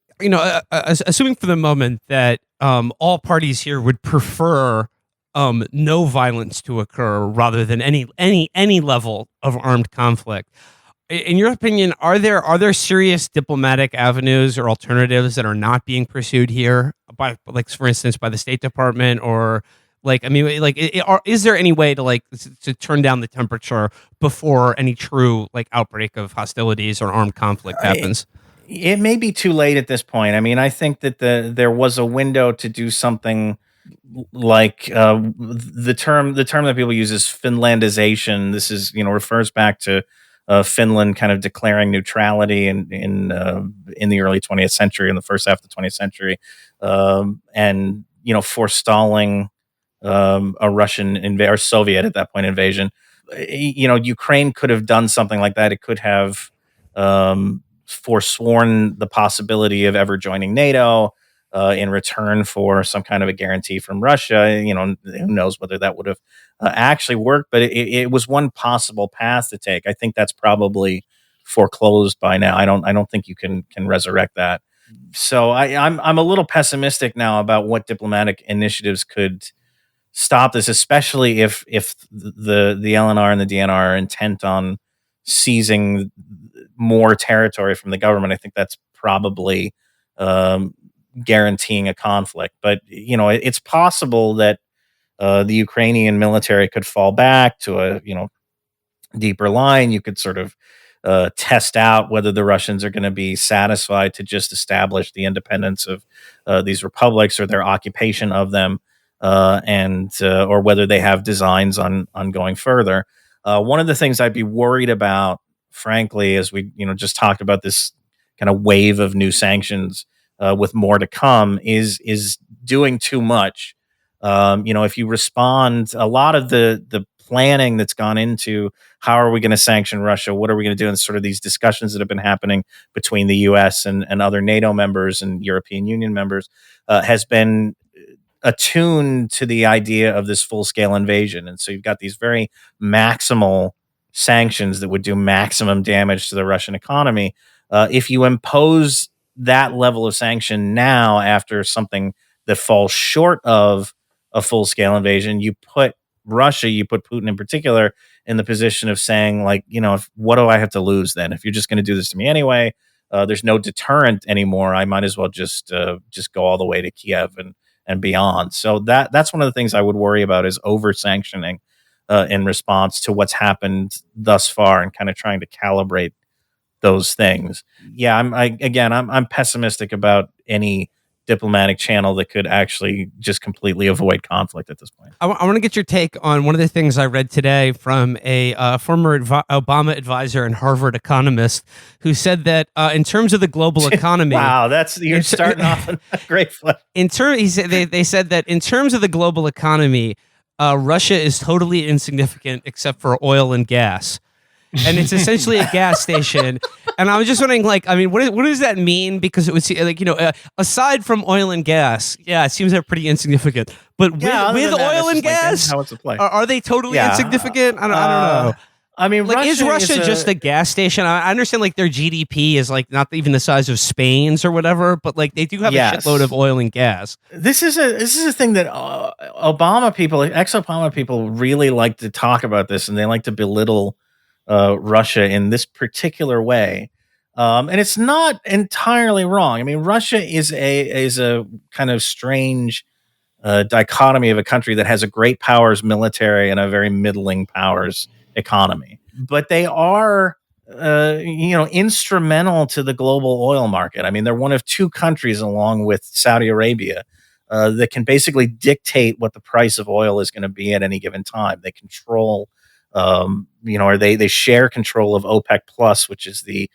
Assuming for the moment that all parties here would prefer no violence to occur rather than any level of armed conflict. In your opinion, are there serious diplomatic avenues or alternatives that are not being pursued here by, like, for instance, by the State Department, or is there any way to to turn down the temperature before any true outbreak of hostilities or armed conflict happens? It may be too late at this point. I mean, I think that there was a window to do something like the term that people use is Finlandization. This is refers back to Finland kind of declaring neutrality in the early 20th century, in the first half of the 20th century, and forestalling a Russian or Soviet at that point invasion. Ukraine could have done something like that. It could have forsworn the possibility of ever joining NATO in return for some kind of a guarantee from Russia. Who knows whether that would have actually worked, but it was one possible path to take. I think that's probably foreclosed by now. I don't think you can resurrect that. So I'm a little pessimistic now about what diplomatic initiatives could stop this, especially if the LNR and the DNR are intent on seizing more territory from the government. I think that's probably guaranteeing a conflict. But it's possible that the Ukrainian military could fall back to a deeper line. You could sort of test out whether the Russians are going to be satisfied to just establish the independence of these republics or their occupation of them, and or whether they have designs on going further. One of the things I'd be worried about, frankly, as we just talked about this kind of wave of new sanctions with more to come, is doing too much. If you respond, a lot of the planning that's gone into how are we going to sanction Russia, what are we going to do, and sort of these discussions that have been happening between the U.S. and other NATO members and European Union members has been attuned to the idea of this full-scale invasion. And so you've got these very maximal sanctions that would do maximum damage to the Russian economy. If you impose that level of sanction now after something that falls short of a full-scale invasion, you put Putin in particular, in the position of saying, what do I have to lose then? If you're just going to do this to me anyway, there's no deterrent anymore. I might as well just go all the way to Kiev and beyond. So that's one of the things I would worry about, is over sanctioning in response to what's happened thus far, and kind of trying to calibrate those things. Yeah, I'm pessimistic about any diplomatic channel that could actually just completely avoid conflict at this point. I want to get your take on one of the things I read today from a former Obama advisor and Harvard economist, who said that in terms of the global economy, wow, you're starting off on a great foot. They said that in terms of the global economy, Russia is totally insignificant except for oil and gas. And it's essentially a gas station. And I was just wondering, what does that mean? Because it would seem aside from oil and gas, it seems they're pretty insignificant. But with oil and gas, are they totally insignificant? I don't know. I mean, is Russia just a gas station? I understand their GDP is not even the size of Spain's or whatever, but they do have a shitload of oil and gas. This is a thing that ex-Obama people really like to talk about this, and they like to belittle Russia in this particular way, and it's not entirely wrong. I mean, Russia is a kind of strange dichotomy of a country that has a great powers military and a very middling powers economy, but they are instrumental to the global oil market. I mean, they're one of two countries, along with Saudi Arabia, that can basically dictate what the price of oil is going to be at any given time. They control or they share control of OPEC Plus, which is the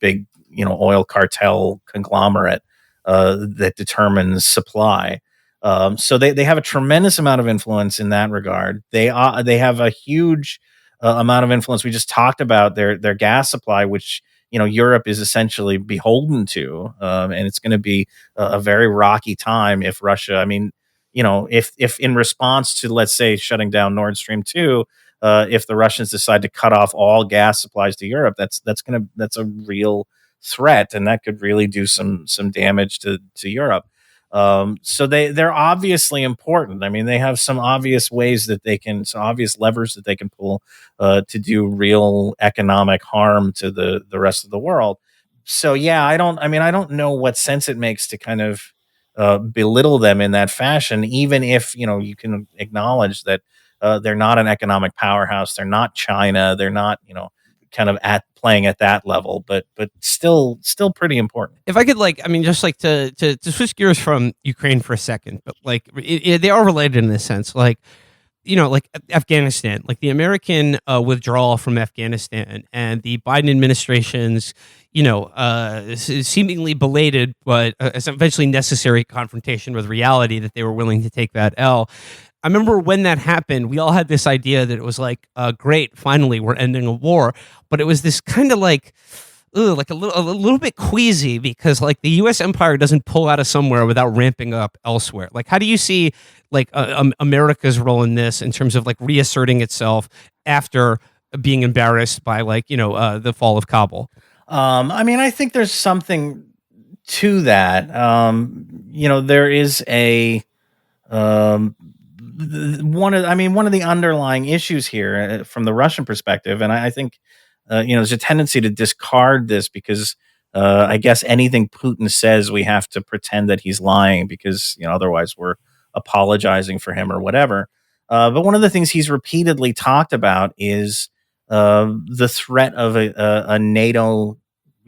big oil cartel conglomerate that determines supply. So they have a tremendous amount of influence in that regard. They have a huge amount of influence. We just talked about their gas supply, which Europe is essentially beholden to, and it's going to be a very rocky time if Russia. I mean, if in response to, let's say, shutting down Nord Stream 2, if the Russians decide to cut off all gas supplies to Europe, that's a real threat, and that could really do some damage to Europe. So they're obviously important. I mean, they have some obvious ways that some obvious levers that they can pull to do real economic harm to the rest of the world. So yeah, I don't know what sense it makes to kind of belittle them in that fashion, even if you can acknowledge that they're not an economic powerhouse. They're not China. They're not kind of at playing at that level, but still pretty important. If I could, like, I mean, just like to switch gears from Ukraine for a second, but like they are related in this sense, like like Afghanistan, like the American withdrawal from Afghanistan and the Biden administration's, seemingly belated but eventually necessary confrontation with reality that they were willing to take that L. I remember when that happened, we all had this idea that it was like, great, finally, we're ending a war. But it was this kind of like, like a little bit queasy because like the U.S. empire doesn't pull out of somewhere without ramping up elsewhere. Like, how do you see like America's role in this in terms of like reasserting itself after being embarrassed by like the fall of Kabul? I mean, I think there's something to that. There is a one of the underlying issues here from the Russian perspective, and I think there's a tendency to discard this because I guess anything Putin says we have to pretend that he's lying because otherwise we're apologizing for him or whatever. But one of the things he's repeatedly talked about is the threat of a NATO,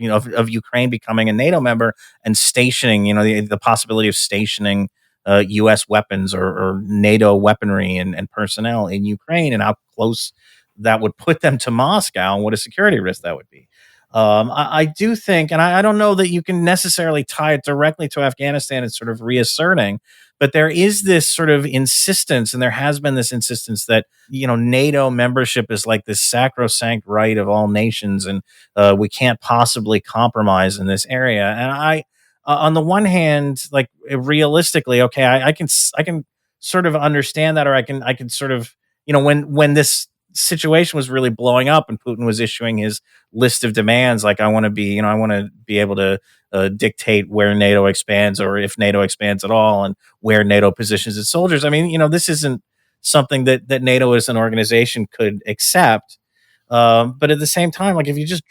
of Ukraine becoming a NATO member and stationing, the possibility of stationing U.S. weapons or NATO weaponry and personnel in Ukraine, and how close that would put them to Moscow and what a security risk that would be. I do think, and I don't know that you can necessarily tie it directly to Afghanistan and sort of reasserting, but there is this sort of insistence, and there has been this insistence that NATO membership is like this sacrosanct right of all nations, and we can't possibly compromise in this area. And on the one hand, like realistically, okay, I can sort of understand that, or I can sort of when this situation was really blowing up and Putin was issuing his list of demands, like I want to be able to dictate where NATO expands or if NATO expands at all and where NATO positions its soldiers. I mean, this isn't something that NATO as an organization could accept. But at the same time, like if you just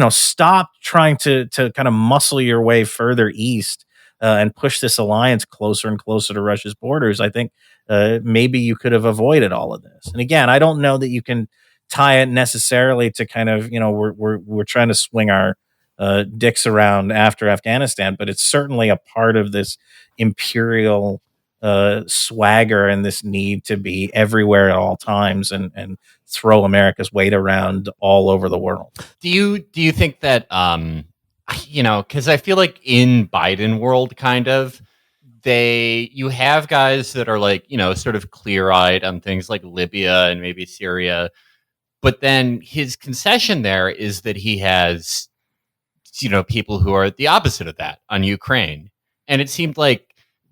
stop trying to kind of muscle your way further east and push this alliance closer and closer to Russia's borders, I think maybe you could have avoided all of this. And again, I don't know that you can tie it necessarily to kind of we're trying to swing our dicks around after Afghanistan, but it's certainly a part of this imperial swagger and this need to be everywhere at all times and throw America's weight around all over the world. Do you think that because I feel like in Biden world, kind of, you have guys that are like sort of clear-eyed on things like Libya and maybe Syria, but then his concession there is that he has people who are the opposite of that on Ukraine, and it seemed like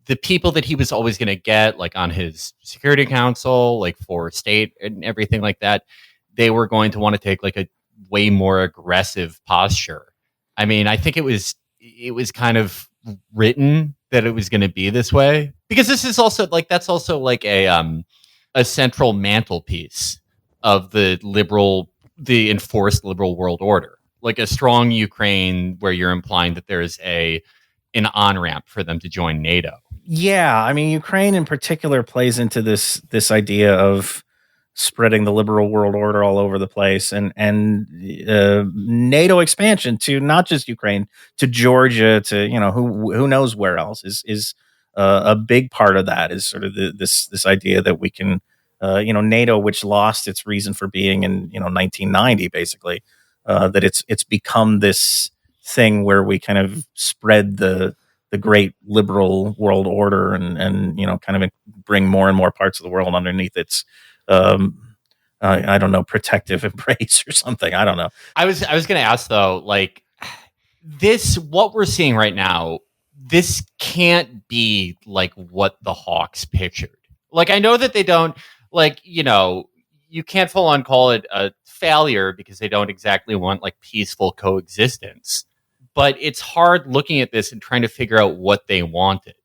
the people that he was always going to get, like on his Security Council, like for state and everything like that, they were going to want to take like a way more aggressive posture. I mean, I think it was kind of written that it was going to be this way, because this is also like, that's also like a central mantelpiece of the enforced liberal world order, like a strong Ukraine where you're implying that there's an on-ramp for them to join NATO. Yeah, I mean, Ukraine in particular plays into this idea of spreading the liberal world order all over the place, and NATO expansion to not just Ukraine, to Georgia, to who knows where else is a big part of that. Is sort of this idea that we can NATO, which lost its reason for being in 1990, basically, that it's become this thing where we kind of spread the the great liberal world order, and kind of bring more and more parts of the world underneath its I don't know, protective embrace or something. I don't know. I was going to ask though, like this, what we're seeing right now, this can't be like what the Hawks pictured. Like, I know that they don't, like, you can't full on call it a failure because they don't exactly want like peaceful coexistence. But it's hard looking at this and trying to figure out what they wanted.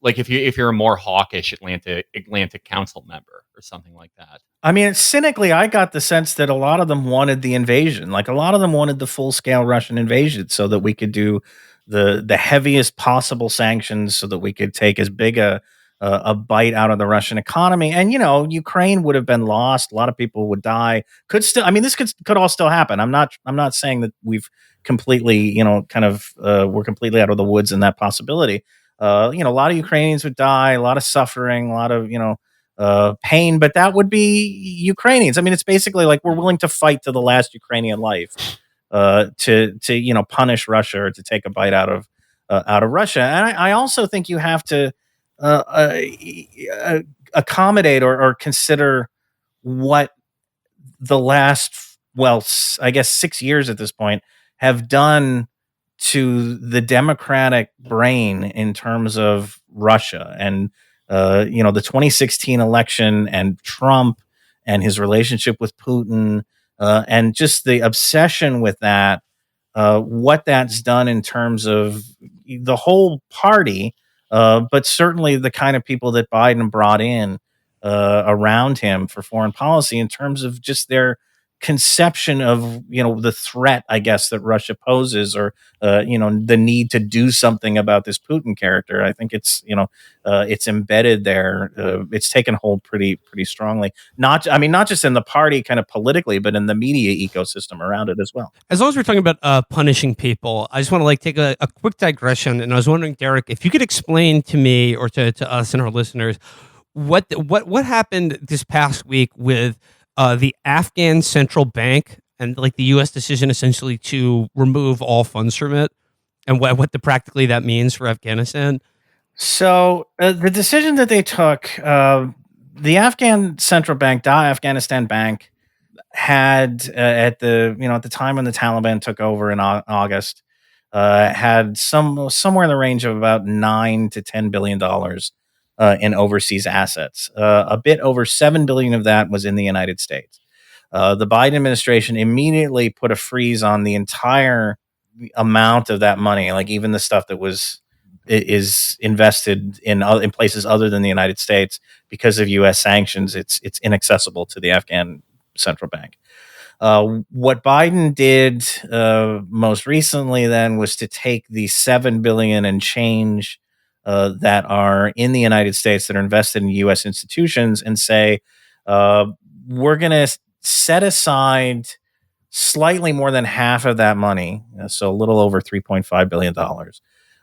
Like if you're a more hawkish Atlantic Council member or something like that. I mean, cynically, I got the sense that a lot of them wanted the invasion. Like a lot of them wanted the full scale Russian invasion so that we could do the heaviest possible sanctions, so that we could take as big a bite out of the Russian economy. And Ukraine would have been lost. A lot of people would die. Could still, I mean, this could all still happen. I'm not saying that we've completely, we're completely out of the woods in that possibility. A lot of Ukrainians would die, a lot of suffering, a lot of pain, but that would be Ukrainians. I mean, it's basically like we're willing to fight to the last Ukrainian life to punish Russia or to take a bite out of Russia. And I also think you have to accommodate or consider what the last, I guess 6 years at this point have done to the democratic brain in terms of Russia and the 2016 election and Trump and his relationship with Putin and just the obsession with that, what that's done in terms of the whole party, but certainly the kind of people that Biden brought in around him for foreign policy in terms of just their conception of the threat, I guess, that Russia poses, or the need to do something about this Putin character. I think it's embedded there. It's taken hold pretty strongly. Not just in the party kind of politically, but in the media ecosystem around it as well. As long as we're talking about punishing people, I just want to take a quick digression, and I was wondering, Derek, if you could explain to me or to us and our listeners what happened this past week with the Afghan central bank and like the U.S. decision essentially to remove all funds from it, and what practically that means for Afghanistan. So the decision that they took, the Afghan central bank, Afghanistan Bank, had at the time when the Taliban took over in August, had somewhere in the range of about $9 to $10 billion in overseas assets. A bit over $7 billion of that was in the United States. The Biden administration immediately put a freeze on the entire amount of that money, like even the stuff that is invested in places other than the United States because of U.S. sanctions. It's inaccessible to the Afghan central bank. What Biden did most recently then was to take the $7 billion and change that are in the United States that are invested in U.S. institutions and say, we're going to set aside slightly more than half of that money, so a little over $3.5 billion,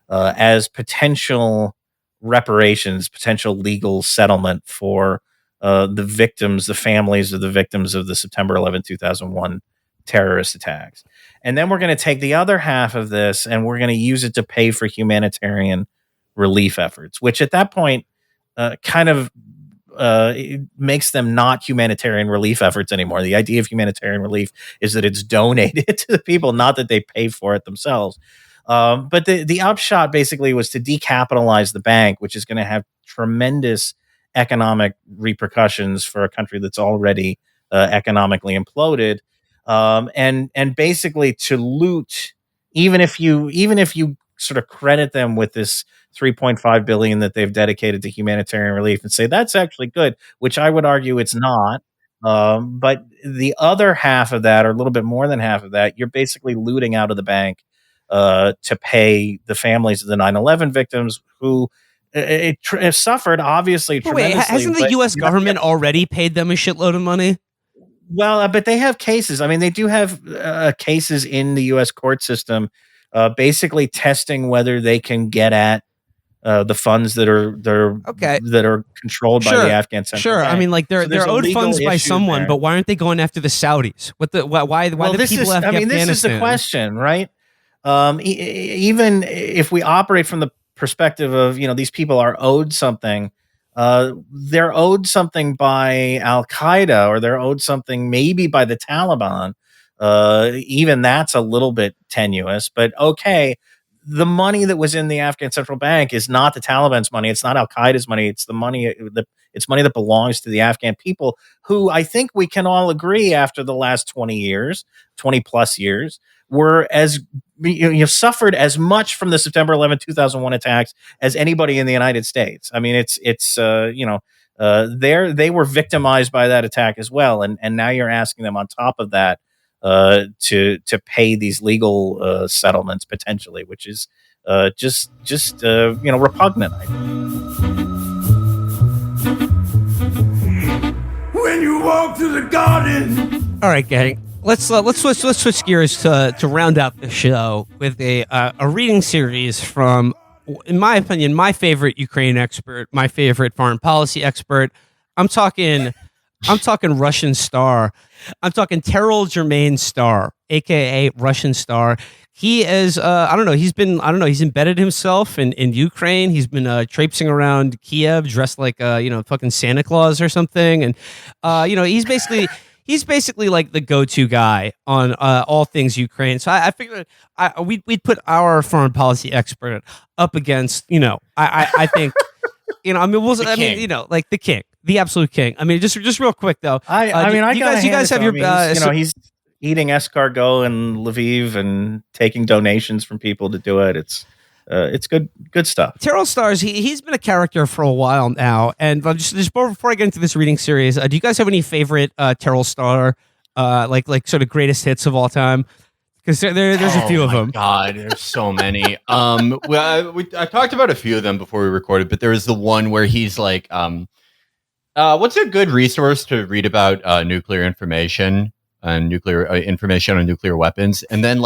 as potential reparations, potential legal settlement for the victims, the families of the victims of the September 11, 2001 terrorist attacks. And then we're going to take the other half of this and we're going to use it to pay for humanitarian relief efforts, which at that point it makes them not humanitarian relief efforts anymore. The idea of humanitarian relief is that it's donated to the people, not that they pay for it themselves. But the upshot basically was to decapitalize the bank, which is going to have tremendous economic repercussions for a country that's already economically imploded, and basically to loot, even if you sort of credit them with this $3.5 billion that they've dedicated to humanitarian relief and say that's actually good, which I would argue it's not. But the other half of that, or a little bit more than half of that, you're basically looting out of the bank to pay the families of the 9/11 victims who suffered obviously tremendously. Wait, hasn't the U.S. government already paid them a shitload of money? Well, but they have cases. I mean, they do have cases in the U.S. court system, basically testing whether they can get at the funds that are controlled by the Afghan central bank. I mean, like they're owed funds by someone, but why aren't they going after the Saudis? Why the people after Afghanistan? This is the question, right? Even if we operate from the perspective of, these people are owed something. They're owed something by Al Qaeda, or they're owed something maybe by the Taliban. Even that's a little bit tenuous, but okay. The money that was in the Afghan central bank is not the Taliban's money. It's not Al Qaeda's money. It's it's money that belongs to the Afghan people, who I think we can all agree after the last 20 plus years, were you've suffered as much from the September 11, 2001 attacks as anybody in the United States. I mean, they were victimized by that attack as well. And now you're asking them on top of that, to pay these legal settlements potentially, which is just repugnant. When you walk to the garden. All right, gang. Let's switch gears to round out the show with a reading series from, in my opinion, my favorite Ukraine expert, my favorite foreign policy expert. I'm talking Russian Star. I'm talking Terrell Germain Star, aka Russian Star. He is he's embedded himself in Ukraine. He's been traipsing around Kiev dressed like fucking Santa Claus or something, and he's basically like the go-to guy on all things Ukraine. So I figured we'd put our foreign policy expert up against, I think, like the king, the absolute king. I mean, just real quick though. You guys have your, he's eating escargot in Lviv and taking donations from people to do it. It's good stuff. Terrell Stars, he's been a character for a while now, and just before I get into this reading series, do you guys have any favorite Terrell Star, like sort of greatest hits of all time? Because there's a few of them. God, there's so many. I talked about a few of them before we recorded, but there was the one where he's like, what's a good resource to read about nuclear information and nuclear information on nuclear weapons? And then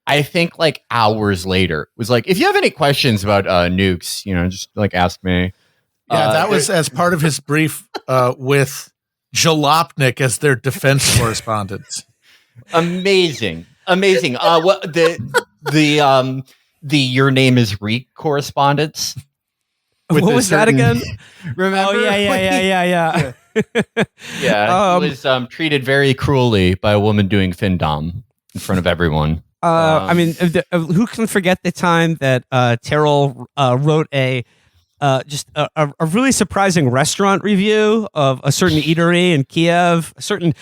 I think hours later was like, if you have any questions about nukes, just ask me. Yeah, that was as part of his brief with Jalopnik as their defense correspondent. Amazing. What the Your Name is Reek correspondence? What was that again? Remember? Oh yeah. Yeah, he was treated very cruelly by a woman doing findom in front of everyone. Who can forget the time that Terrell wrote a really surprising restaurant review of a certain eatery in Kiev, a certain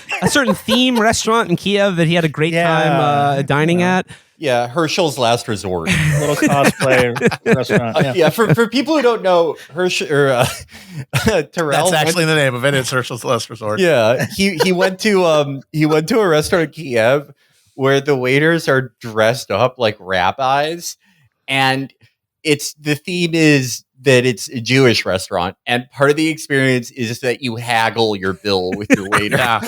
theme restaurant in Kiev that he had a great time dining at. Yeah, Herschel's Last Resort, little cosplay restaurant. For people who don't know, Terrell. That's actually the name of it. It's Herschel's Last Resort. Yeah, he went to a restaurant in Kiev where the waiters are dressed up like rabbis, and the theme is that it's a Jewish restaurant, and part of the experience is that you haggle your bill with your waiter. Yeah.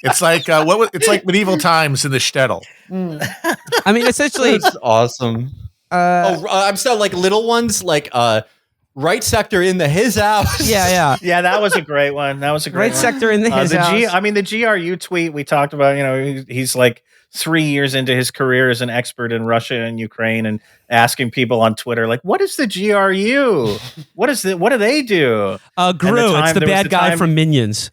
It's like it's like medieval times in the shtetl. I mean, essentially, it's awesome. I'm still like little ones like right sector in his house. Yeah. That was a great one. That was a great right sector in his house. The GRU tweet we talked about. He's like 3 years into his career as an expert in Russia and Ukraine, and asking people on Twitter, like, what is the GRU? What do they do? GRU, it's the bad guy from Minions.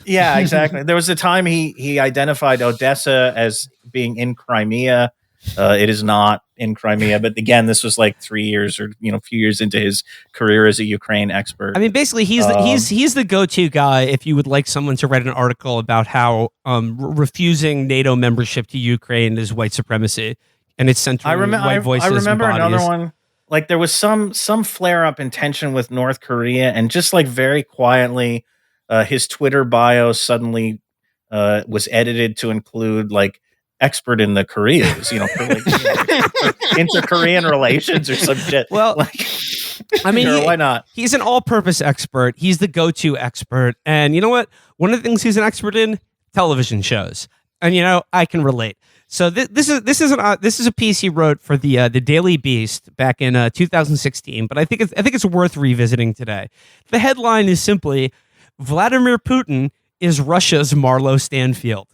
Yeah, exactly. There was a time he identified Odessa as being in Crimea. It is not in Crimea, but again, this was like 3 years or a few years into his career as a Ukraine expert. I mean, basically, he's the go-to guy if you would like someone to write an article about how refusing NATO membership to Ukraine is white supremacy and it's centering white voices. I remember and bodies. another one. Like there was some flare-up in tension with North Korea, and just like very quietly, his Twitter bio suddenly was edited to include like expert in the Koreas, inter-Korean relations or some shit. Well, I mean, sure, why not? He's an all-purpose expert. He's the go-to expert, and you know what? One of the things he's an expert in, television shows, and I can relate. So this is a piece he wrote for the Daily Beast back in 2016, but I think it's worth revisiting today. The headline is simply, Vladimir Putin is Russia's Marlo Stanfield.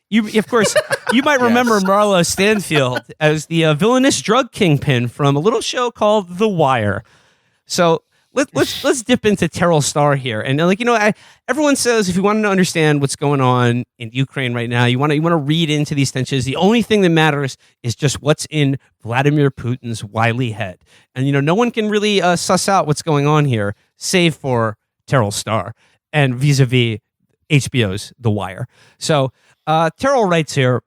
Of course, you might remember Marlo Stanfield as the villainous drug kingpin from a little show called The Wire. So let's dip into Terrell Starr here, and everyone says if you want to understand what's going on in Ukraine right now, you want to read into these tensions. The only thing that matters is just what's in Vladimir Putin's wily head, and no one can really suss out what's going on here, save for Terrell Starr and vis-a-vis HBO's The Wire. So Terrell writes here,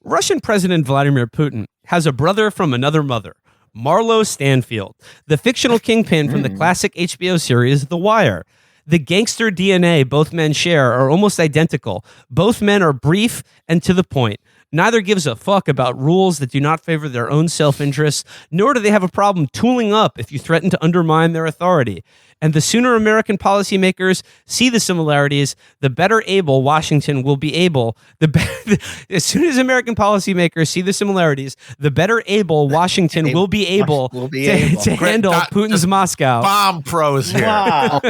Russian President Vladimir Putin has a brother from another mother, Marlo Stanfield, the fictional kingpin from the classic HBO series The Wire. The gangster DNA both men share are almost identical. Both men are brief and to the point. Neither gives a fuck about rules that do not favor their own self-interests, nor do they have a problem tooling up if you threaten to undermine their authority. And the sooner American policymakers see the similarities, the better able Washington will be able. As soon as American policymakers see the similarities, the better able Washington will be able to handle Putin's Moscow. Bomb pros here. Wow.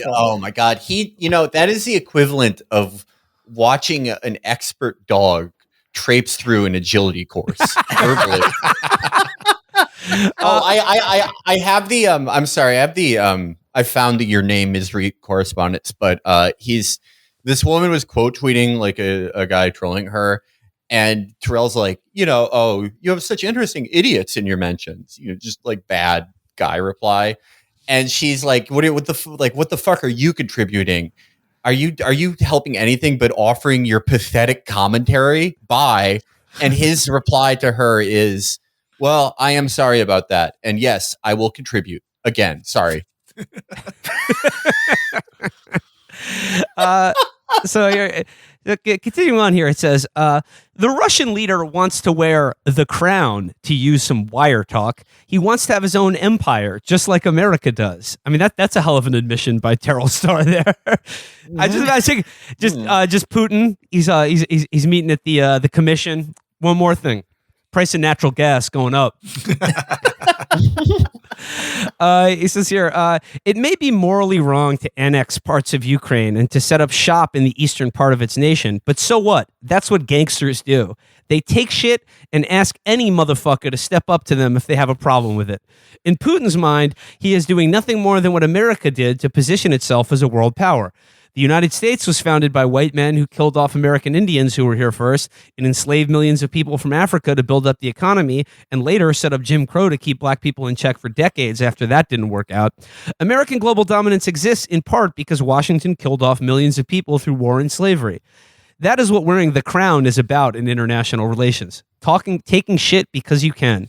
Oh my God. That is the equivalent of watching an expert dog traipse through an agility course. Verbally. I have the I'm sorry, I have the I found the Your Name Misery correspondence, but this woman was quote tweeting like a guy trolling her, and Terrell's like, oh, you have such interesting idiots in your mentions, just like bad guy reply, and she's like, what the fuck are you contributing? Are you helping anything but offering your pathetic commentary? Bye. And his reply to her is, well, I am sorry about that. And yes, I will contribute. Again, sorry. Continuing on here, it says, the Russian leader wants to wear the crown, to use some Wire talk. He wants to have his own empire, just like America does. I mean, that's a hell of an admission by Terrell Starr there. I think just Putin. He's meeting at the commission. One more thing. Price of natural gas going up. He says here, it may be morally wrong to annex parts of Ukraine and to set up shop in the eastern part of its nation, but so what? That's what gangsters do. They take shit and ask any motherfucker to step up to them if they have a problem with it. In Putin's mind, he is doing nothing more than what America did to position itself as a world power. The United States was founded by white men who killed off American Indians who were here first and enslaved millions of people from Africa to build up the economy, and later set up Jim Crow to keep black people in check for decades after that didn't work out. American global dominance exists in part because Washington killed off millions of people through war and slavery. That is what wearing the crown is about in international relations. Taking shit because you can.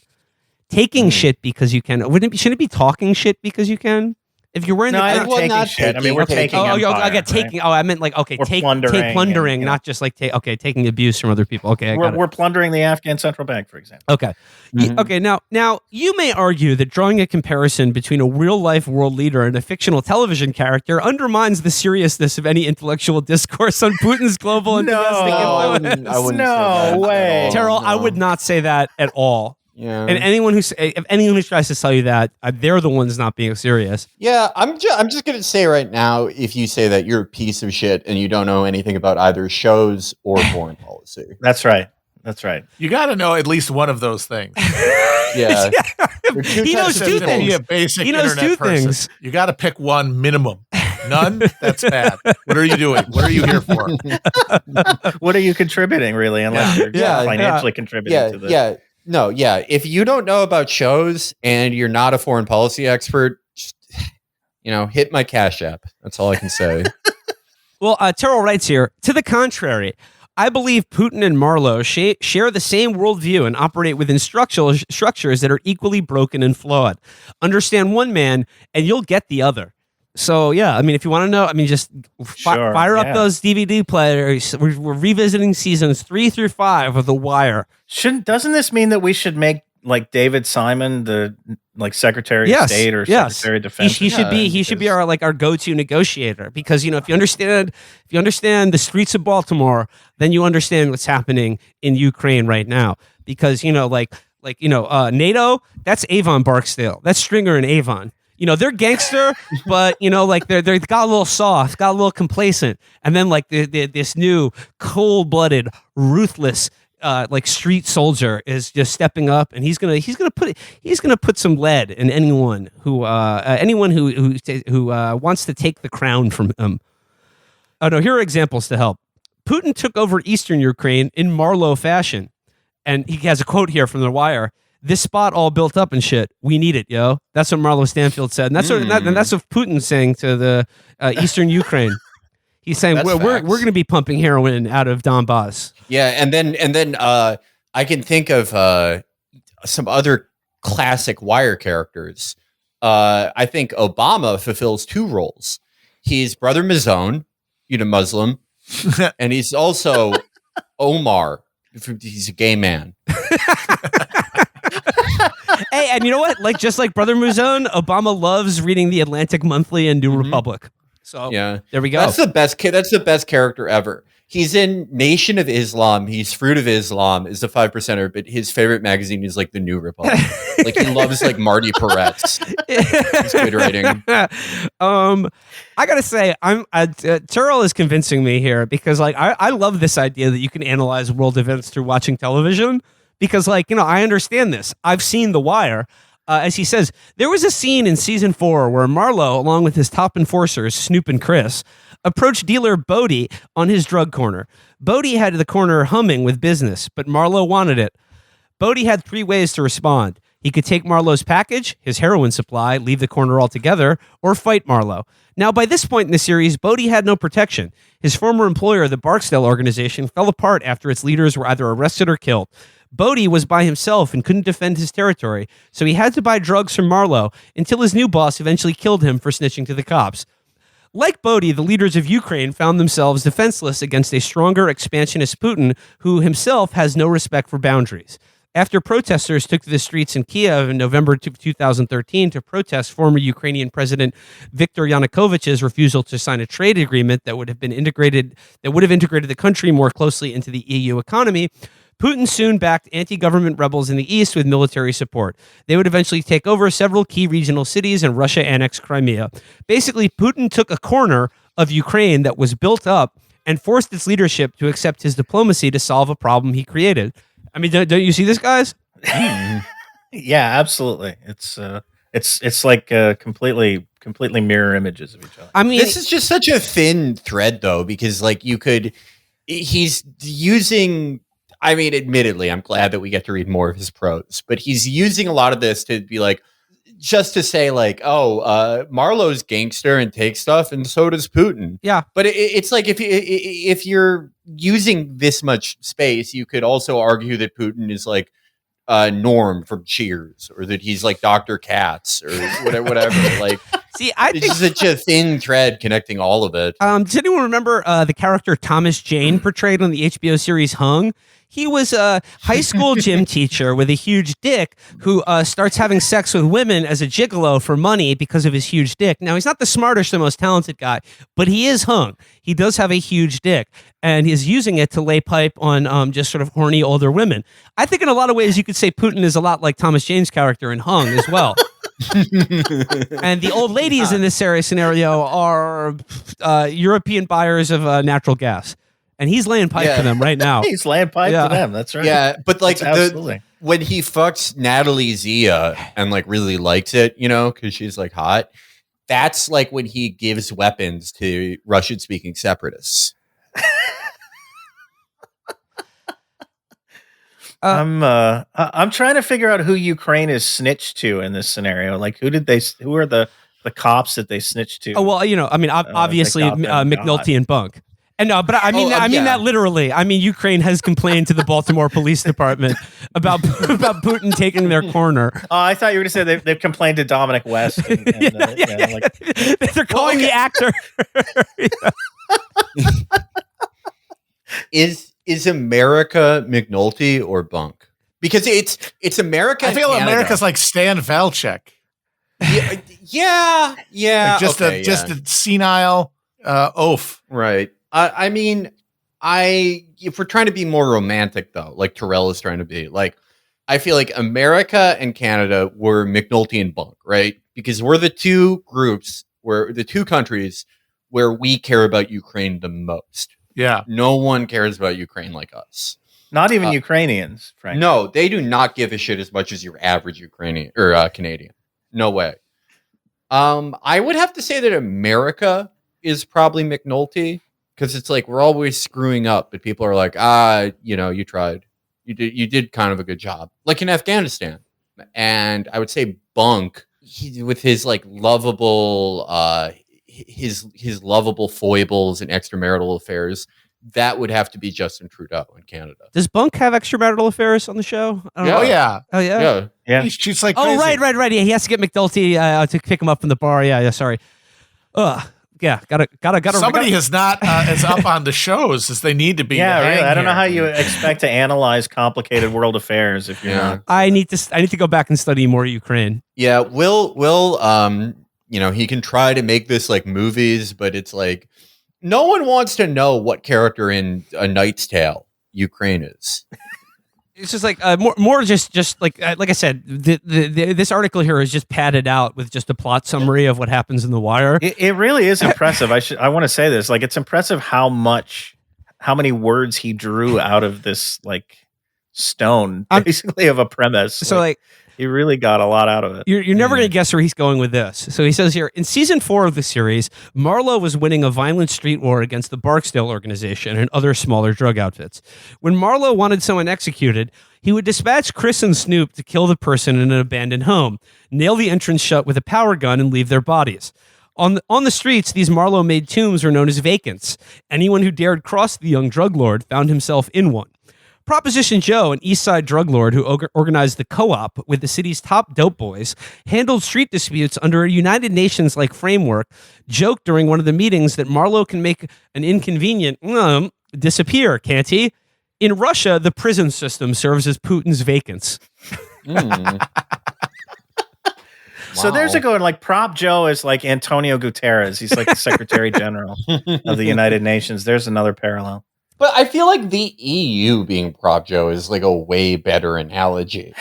Taking shit because you can. Shouldn't it be talking shit because you can? If you're wearing taking shit. I mean, we're taking. I got taking. Right? Oh, I meant like take plundering, not just like taking abuse from other people. Okay, we're plundering the Afghan central bank, for example. Okay, okay. Now you may argue that drawing a comparison between a real life world leader and a fictional television character undermines the seriousness of any intellectual discourse on Putin's global and domestic influence. I wouldn't say that way, Terrell. I would not say that at all. Yeah. And anyone who tries to tell you that, they're the ones not being serious. Yeah, I'm just gonna say right now, if you say that, you're a piece of shit and you don't know anything about either shows or foreign policy. That's right. You got to know at least one of those things. Yeah. He knows two things. He knows two things. You got to pick one minimum. None? That's bad. What are you doing? What are you here for? What are you contributing, really, unless you're financially contributing to this? Yeah. No, yeah. If you don't know about shows and you're not a foreign policy expert, just, hit my Cash App. That's all I can say. Well, Terrell writes here, to the contrary, I believe Putin and Marlo share the same worldview and operate within structures that are equally broken and flawed. Understand one man and you'll get the other. So, yeah, I mean, if you want to know, just fire up those DVD players. We're revisiting seasons 3 through 5 of The Wire. Doesn't this mean that we should make like David Simon the Secretary of State or Secretary of Defense? He should be our go-to negotiator, because if you understand the streets of Baltimore, then you understand what's happening in Ukraine right now. Because NATO, that's Avon Barksdale, that's Stringer and Avon. they're gangster, but like they're got a little soft, got a little complacent, and then like this new cold-blooded, ruthless, like street soldier is just stepping up, and he's gonna put some lead in anyone who wants to take the crown from him. Oh no, here are examples to help. Putin took over eastern Ukraine in Marlowe fashion. And he has a quote here from The Wire. "This spot all built up and shit. We need it, yo." That's what Marlo Stanfield said. And that's what Putin's saying to the eastern Ukraine. He's saying we're going to be pumping heroin out of Donbass. Yeah, and then I can think of some other classic Wire characters. I think Obama fulfills two roles. He's Brother Mazone, Muslim, and he's also Omar. He's a gay man. Hey, and you know what? Like just like Brother Muzone, Obama loves reading the Atlantic Monthly and New Republic. So yeah, there we go. That's the best. That's the best character ever. He's in Nation of Islam. He's Fruit of Islam is the 5%er, but his favorite magazine is like the New Republic. Like he loves like Marty Peretz. He's good writing. I gotta say, Turl is convincing me here because like I love this idea that you can analyze world events through watching television because like I understand this. I've seen The Wire. As he says, there was a scene in season 4 where Marlowe, along with his top enforcers, Snoop and Chris, approached dealer Bodie on his drug corner. Bodie had the corner humming with business, but Marlowe wanted it. Bodie had 3 ways to respond. He could take Marlowe's package, his heroin supply, leave the corner altogether, or fight Marlowe. Now, by this point in the series, Bodie had no protection. His former employer, the Barksdale organization, fell apart after its leaders were either arrested or killed. Bodie was by himself and couldn't defend his territory, so he had to buy drugs from Marlowe until his new boss eventually killed him for snitching to the cops. Like Bodie, the leaders of Ukraine found themselves defenseless against a stronger expansionist Putin who himself has no respect for boundaries. After protesters took to the streets in Kiev in November 2013 to protest former Ukrainian President Viktor Yanukovych's refusal to sign a trade agreement that would have integrated the country more closely into the EU economy, Putin soon backed anti-government rebels in the east with military support. They would eventually take over several key regional cities and Russia annexed Crimea. Basically, Putin took a corner of Ukraine that was built up and forced its leadership to accept his diplomacy to solve a problem he created. I mean, don't you see this, guys? Yeah, absolutely. It's like completely mirror images of each other. I mean, this is just such a thin thread, though, because like he's using. I mean, admittedly, I'm glad that we get to read more of his prose, but he's using a lot of this to be like, just to say like, Marlowe's gangster and takes stuff, and so does Putin. Yeah, but it's like if you're using this much space, you could also argue that Putin is like Norm from Cheers, or that he's like Dr. Katz, or whatever. Like, see, I think it's such a thin thread connecting all of it. Does anyone remember the character Thomas Jane portrayed on the HBO series Hung? He was a high school gym teacher with a huge dick who starts having sex with women as a gigolo for money because of his huge dick. Now, he's not the smartest or most talented guy, but he is hung. He does have a huge dick, and he's using it to lay pipe on just sort of horny older women. I think in a lot of ways you could say Putin is a lot like Thomas Jane's character in Hung as well. And the old ladies in this scenario are European buyers of natural gas. And he's laying pipe to them right now. He's laying pipe to them. That's right. Yeah, but like absolutely. When he fucks Natalie Zia and like really likes it, because she's like hot. That's like when he gives weapons to Russian-speaking separatists. I'm trying to figure out who Ukraine is snitched to in this scenario. Like, who are the cops that they snitched to? Oh well, I mean, obviously McNulty and Bunk. And no, but I mean that literally. I mean, Ukraine has complained to the Baltimore Police Department about Putin taking their corner. I thought you were going to say they've complained to Dominic West. And, like, they're calling the actor. Is America McNulty or Bunk? Because it's America. I feel Canada. America's like Stan Valchek. Yeah. Like just a senile oaf. Right. I mean, if we're trying to be more romantic, though, like Terrell is trying to be, like, I feel like America and Canada were McNulty and Bunk, right? because we're the two groups where the two countries where we care about Ukraine the most. Yeah. No one cares about Ukraine like us. Not even Ukrainians, frankly. No, they do not give a shit as much as your average Ukrainian or Canadian. No way. I would have to say that America is probably McNulty, because it's like we're always screwing up, but people are like, you tried. You did kind of a good job. Like in Afghanistan. And I would say Bunk, with his like lovable his lovable foibles and extramarital affairs, that would have to be Justin Trudeau in Canada. Does Bunk have extramarital affairs on the show? I don't know. Oh yeah. Oh yeah. Yeah. He shoots like Oh crazy. right. Yeah, he has to get McNulty to pick him up from the bar. Yeah. Sorry. Yeah. Gotta. Somebody is not as up on the shows as they need to be. Yeah, to really. hang I don't know here. how you expect to analyze complicated world affairs if you're not. I need to go back and study more Ukraine. Yeah, Will he can try to make this like movies, but it's like no one wants to know what character in A Knight's Tale Ukraine is. It's just like more just like I said, this article here is just padded out with just a plot summary of what happens in The Wire. It really is impressive. I want to say this. Like, it's impressive how many words he drew out of this like stone, basically, of a premise. So like he really got a lot out of it. You're never going to guess where he's going with this. So he says here, in season 4 of the series, Marlowe was winning a violent street war against the Barksdale organization and other smaller drug outfits. When Marlowe wanted someone executed, he would dispatch Chris and Snoop to kill the person in an abandoned home, nail the entrance shut with a power gun, and leave their bodies. On the streets, these Marlowe-made tombs were known as vacants. Anyone who dared cross the young drug lord found himself in one. Proposition Joe, an East Side drug lord who organized the co-op with the city's top dope boys, handled street disputes under a United Nations-like framework, joked during one of the meetings that Marlowe can make an inconvenient disappear, can't he? In Russia, the prison system serves as Putin's vacants. So there's a going, like, Prop Joe is like Antonio Guterres. He's like the Secretary General of the United Nations. There's another parallel. But I feel like the EU being Prop Joe is like a way better analogy.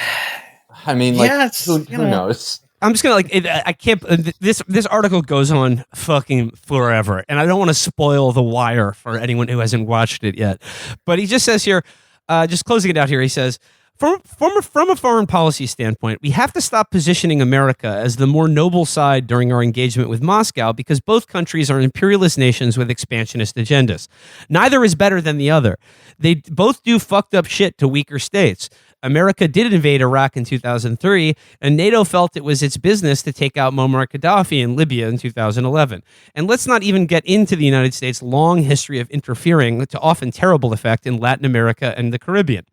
I mean, like, who knows? I'm just gonna I can't. This article goes on fucking forever, and I don't want to spoil The Wire for anyone who hasn't watched it yet. But he just says here, just closing it out here, he says, from a foreign policy standpoint, we have to stop positioning America as the more noble side during our engagement with Moscow, because both countries are imperialist nations with expansionist agendas. Neither is better than the other. They both do fucked up shit to weaker states. America did invade Iraq in 2003, and NATO felt it was its business to take out Muammar Gaddafi in Libya in 2011. And let's not even get into the United States' long history of interfering, to often terrible effect, in Latin America and the Caribbean.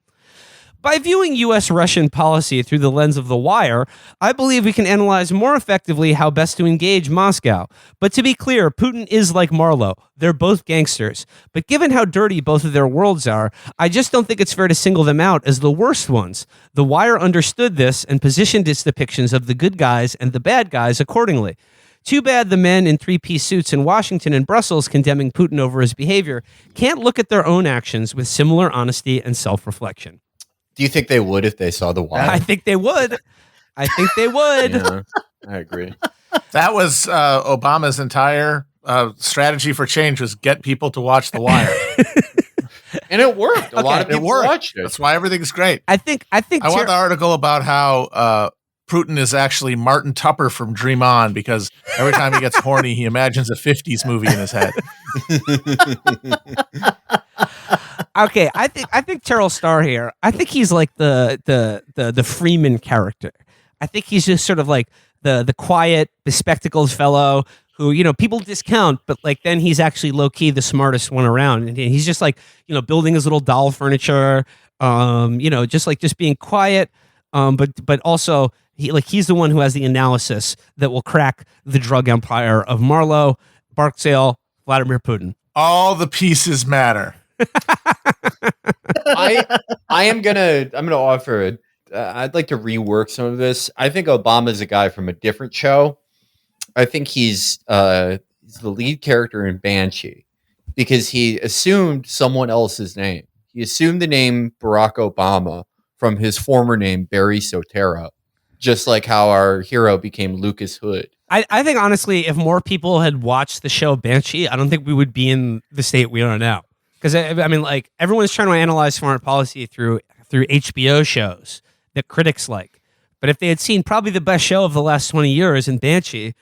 By viewing U.S.-Russian policy through the lens of The Wire, I believe we can analyze more effectively how best to engage Moscow. But to be clear, Putin is like Marlowe. They're both gangsters. But given how dirty both of their worlds are, I just don't think it's fair to single them out as the worst ones. The Wire understood this and positioned its depictions of the good guys and the bad guys accordingly. Too bad the men in three-piece suits in Washington and Brussels condemning Putin over his behavior can't look at their own actions with similar honesty and self-reflection. Do you think they would if they saw The Wire? I think they would. Yeah, I agree. That was Obama's entire strategy for change, was get people to watch The Wire. And it worked. A lot of people watched it. That's why everything's great. I want the article about how Putin is actually Martin Tupper from Dream On, because every time he gets horny, he imagines a 50s movie in his head. Okay, I think Terrell Starr here. I think he's like the Freeman character. I think he's just sort of like the quiet, bespectacled fellow who, people discount, but like then he's actually low key the smartest one around, and he's just like, building his little doll furniture, just being quiet, but also he's the one who has the analysis that will crack the drug empire of Marlowe, Barksdale, Vladimir Putin. All the pieces matter. I'm gonna offer. I'd like to rework some of this. I think Obama's a guy from a different show. I think he's the lead character in Banshee because he assumed someone else's name. He assumed the name Barack Obama from his former name Barry Soetoro, just like how our hero became Lucas Hood. I think honestly, if more people had watched the show Banshee, I don't think we would be in the state we are now. Because I mean, like everyone's trying to analyze foreign policy through HBO shows that critics like. But if they had seen probably the best show of the last 20 years in Banshee,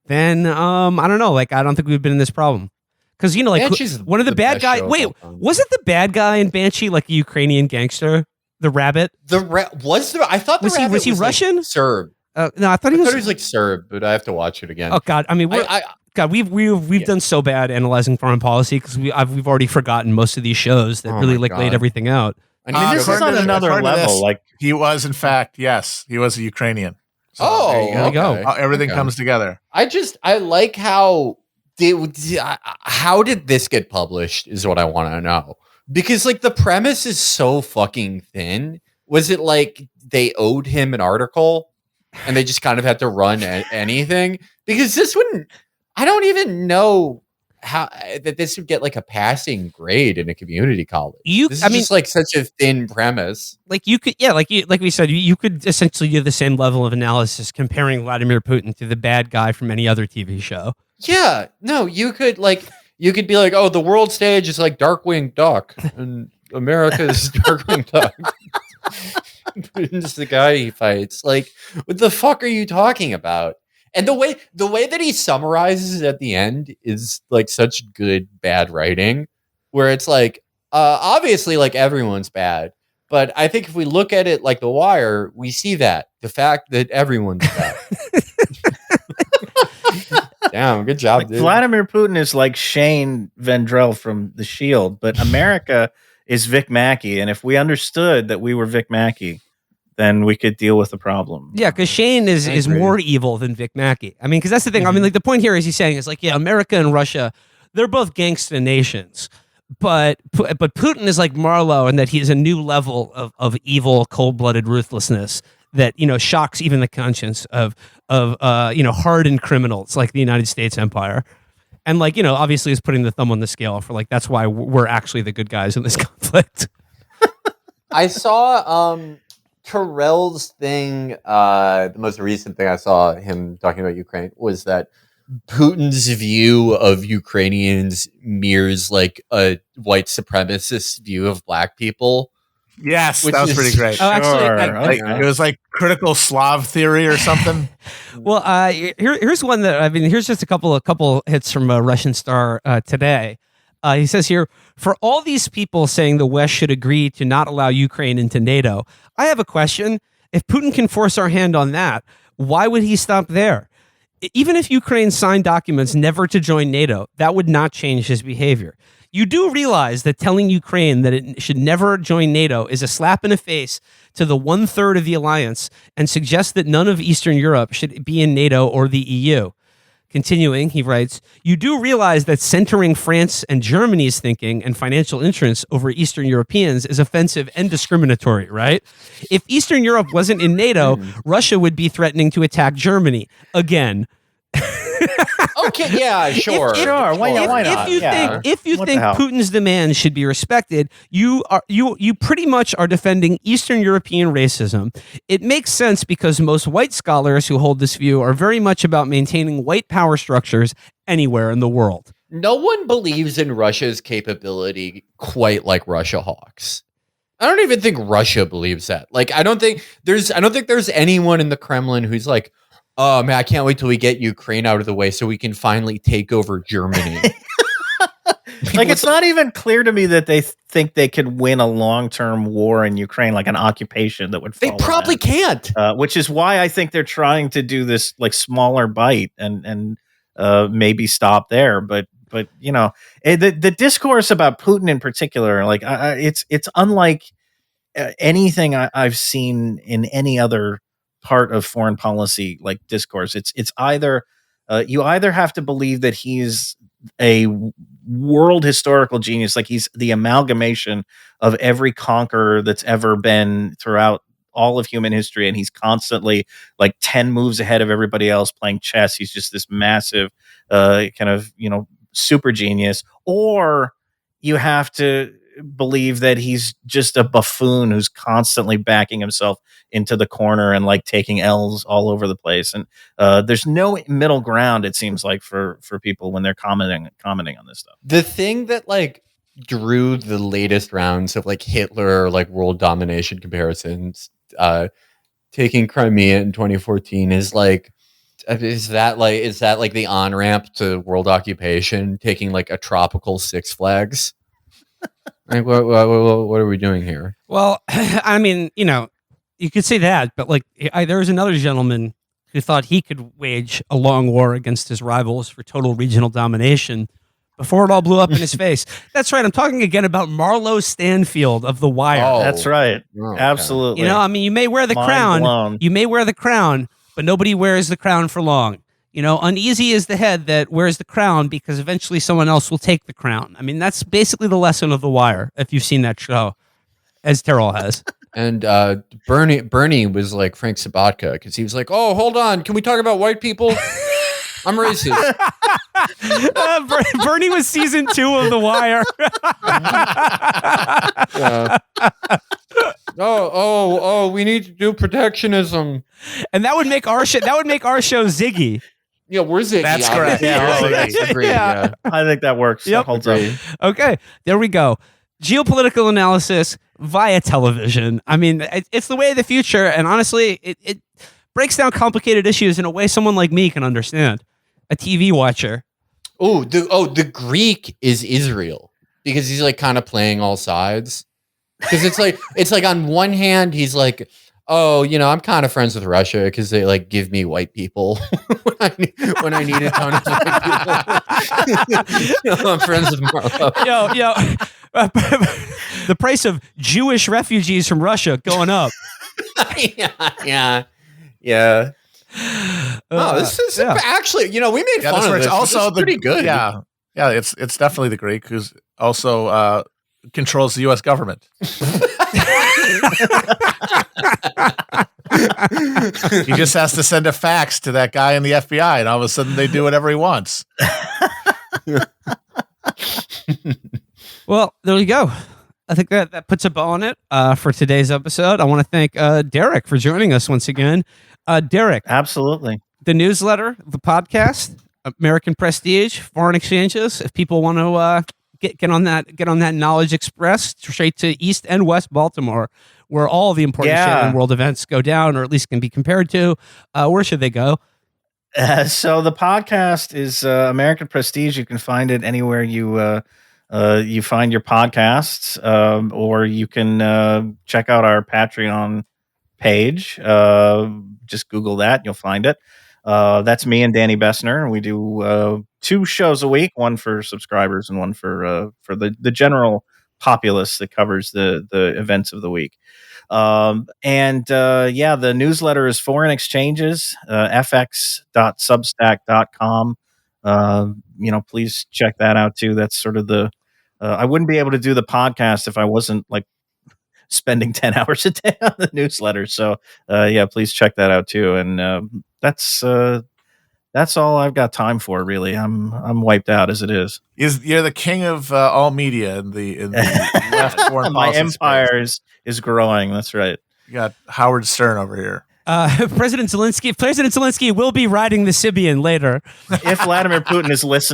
then I don't know. Like I don't think we've been in this problem. Because like Banshee's one of the bad best guys. show of Wait, all time. wasn't the bad guy in Banshee like a Ukrainian gangster? The rabbit I thought the was he rabbit was he Russian? Like Serb. No, I thought he was. like Serb, but I have to watch it again. Oh God! I mean, we've done so bad analyzing foreign policy because we've already forgotten most of these shows that Oh really my like laid God. everything out. I mean, this is on another level. Like he was, in fact, yes, he was a Ukrainian. So Oh, there you go. okay. Everything Okay. comes together. I like how how did this get published is what I want to know. Because like the premise is so fucking thin. Was it like they owed him an article and they just kind of had to run anything? Because this wouldn't, I don't even know how that this would get like a passing grade in a community college. This is just like such a thin premise. Like you could, like we said, you could essentially do the same level of analysis comparing Vladimir Putin to the bad guy from any other TV show. Yeah, no, you could be like, oh, the world stage is like Darkwing Duck and America's Darkwing Duck. Putin's the guy he fights. Like, what the fuck are you talking about? And the way that he summarizes at the end is like such good bad writing, where it's like, obviously, like everyone's bad, but I think if we look at it like The Wire, we see that the fact that everyone's bad. Damn, good job, dude. Vladimir Putin is like Shane Vendrell from The Shield, but America is Vic Mackey, and if we understood that we were Vic Mackey, then we could deal with the problem. Yeah, because Shane is more evil than Vic Mackey. I mean, because that's the thing. I mean, like the point here is he's saying is like, yeah, America and Russia, they're both gangsta nations, but Putin is like Marlowe in that he is a new level of evil, cold-blooded ruthlessness that shocks even the conscience of hardened criminals like the United States Empire. And like, obviously is putting the thumb on the scale for like, that's why we're actually the good guys in this conflict. I saw Terrell's thing, the most recent thing I saw him talking about Ukraine was that Putin's view of Ukrainians mirrors like a white supremacist view of black people. Yes, Which that was is- pretty great. Oh, actually, It was like critical Slav theory or something. Well, here's one that here's just a couple hits from Russian Star today. He says here, for all these people saying the West should agree to not allow Ukraine into NATO, I have a question. If Putin can force our hand on that, why would he stop there? Even if Ukraine signed documents never to join NATO, that would not change his behavior. You do realize that telling Ukraine that it should never join NATO is a slap in the face to the 1/3 of the alliance and suggests that none of Eastern Europe should be in NATO or the EU. Continuing, he writes, you do realize that centering France and Germany's thinking and financial interests over Eastern Europeans is offensive and discriminatory, right? If Eastern Europe wasn't in NATO, Russia would be threatening to attack Germany again. Okay, yeah, sure. Sure, why not? If you What think the hell? Putin's demands should be respected, you pretty much are defending Eastern European racism. It makes sense because most white scholars who hold this view are very much about maintaining white power structures anywhere in the world. No one believes in Russia's capability quite like Russia hawks. I don't even think Russia believes that. Like, I don't think there's anyone in the Kremlin who's like, oh man, I can't wait till we get Ukraine out of the way so we can finally take over Germany. Like, it's not even clear to me that they think they could win a long-term war in Ukraine, like an occupation that would They follow probably that. can't. Which is why I think they're trying to do this like smaller bite and maybe stop there. But the discourse about Putin in particular, like it's unlike anything I've seen in any other part of foreign policy like discourse. It's either you either have to believe that he's a world historical genius, like he's the amalgamation of every conqueror that's ever been throughout all of human history, and he's constantly like 10 moves ahead of everybody else playing chess. He's just this massive kind of super genius. Or you have to believe that he's just a buffoon who's constantly backing himself into the corner and like taking L's all over the place. And there's no middle ground, it seems like, for people when they're commenting on this stuff. The thing that like drew the latest rounds of like Hitler, like world domination comparisons, taking Crimea in 2014 is like, is that like the on ramp to world occupation? Taking like a tropical Six Flags. Like, what are we doing here? Well, I mean, you could say that, but like there was another gentleman who thought he could wage a long war against his rivals for total regional domination before it all blew up in his face. That's right. I'm talking again about Marlo Stanfield of The Wire. Oh, that's right. Oh, absolutely. I mean, you may wear the crown. Blown. You may wear the crown, but nobody wears the crown for long. Uneasy is the head that wears the crown because eventually someone else will take the crown. I mean, that's basically the lesson of The Wire, if you've seen that show, as Terrell has. And Bernie was like Frank Sabatka because he was like, "Oh, hold on, can we talk about white people? I'm racist." Bernie was season 2 of The Wire. Oh, we need to do protectionism, and that would make our show Ziggy. Yeah, we're Ziggy. That's correct. Yeah. I think that works. Yep. That holds up. Okay, there we go. Geopolitical analysis via television. I mean, it's the way of the future, and honestly, it breaks down complicated issues in a way someone like me can understand. A TV watcher. The Greek is Israel because he's like kind of playing all sides. Because it's like on one hand he's like, oh, I'm kind of friends with Russia because they like give me white people when I need a ton of white people. I'm friends with Marlo. The price of Jewish refugees from Russia going up. Yeah. Oh, this is actually, we made fun of this. Also, pretty good. Yeah, it's definitely the Greek who's also controls the U.S. government. He just has to send a fax to that guy in the FBI, and all of a sudden they do whatever he wants. Well, there you go. I think that puts a bow on it for today's episode. I want to thank Derek for joining us once again. Derek. Absolutely. The newsletter, the podcast, American Prestige, foreign exchanges. If people want to get on that Knowledge Express straight to East and West Baltimore, where all the important shit and world events go down, or at least can be compared to, where should they go? So the podcast is American Prestige. You can find it anywhere you find your podcasts, or you can check out our Patreon page. Just Google that, and you'll find it. That's me and Danny Bessner. We do 2 shows a week, one for subscribers and one for the general populace that covers the events of the week. The newsletter is Foreign Exchanges, fx.substack.com. Please check that out too. That's sort of I wouldn't be able to do the podcast if I wasn't like spending 10 hours a day on the newsletter. So please check that out too. And that's all I've got time for, really. I'm wiped out as it is. You're the king of all media in the left foreign my policy empire is growing. That's right. You got Howard Stern over here. President Zelensky will be riding the Sibian later. If Vladimir Putin is listening.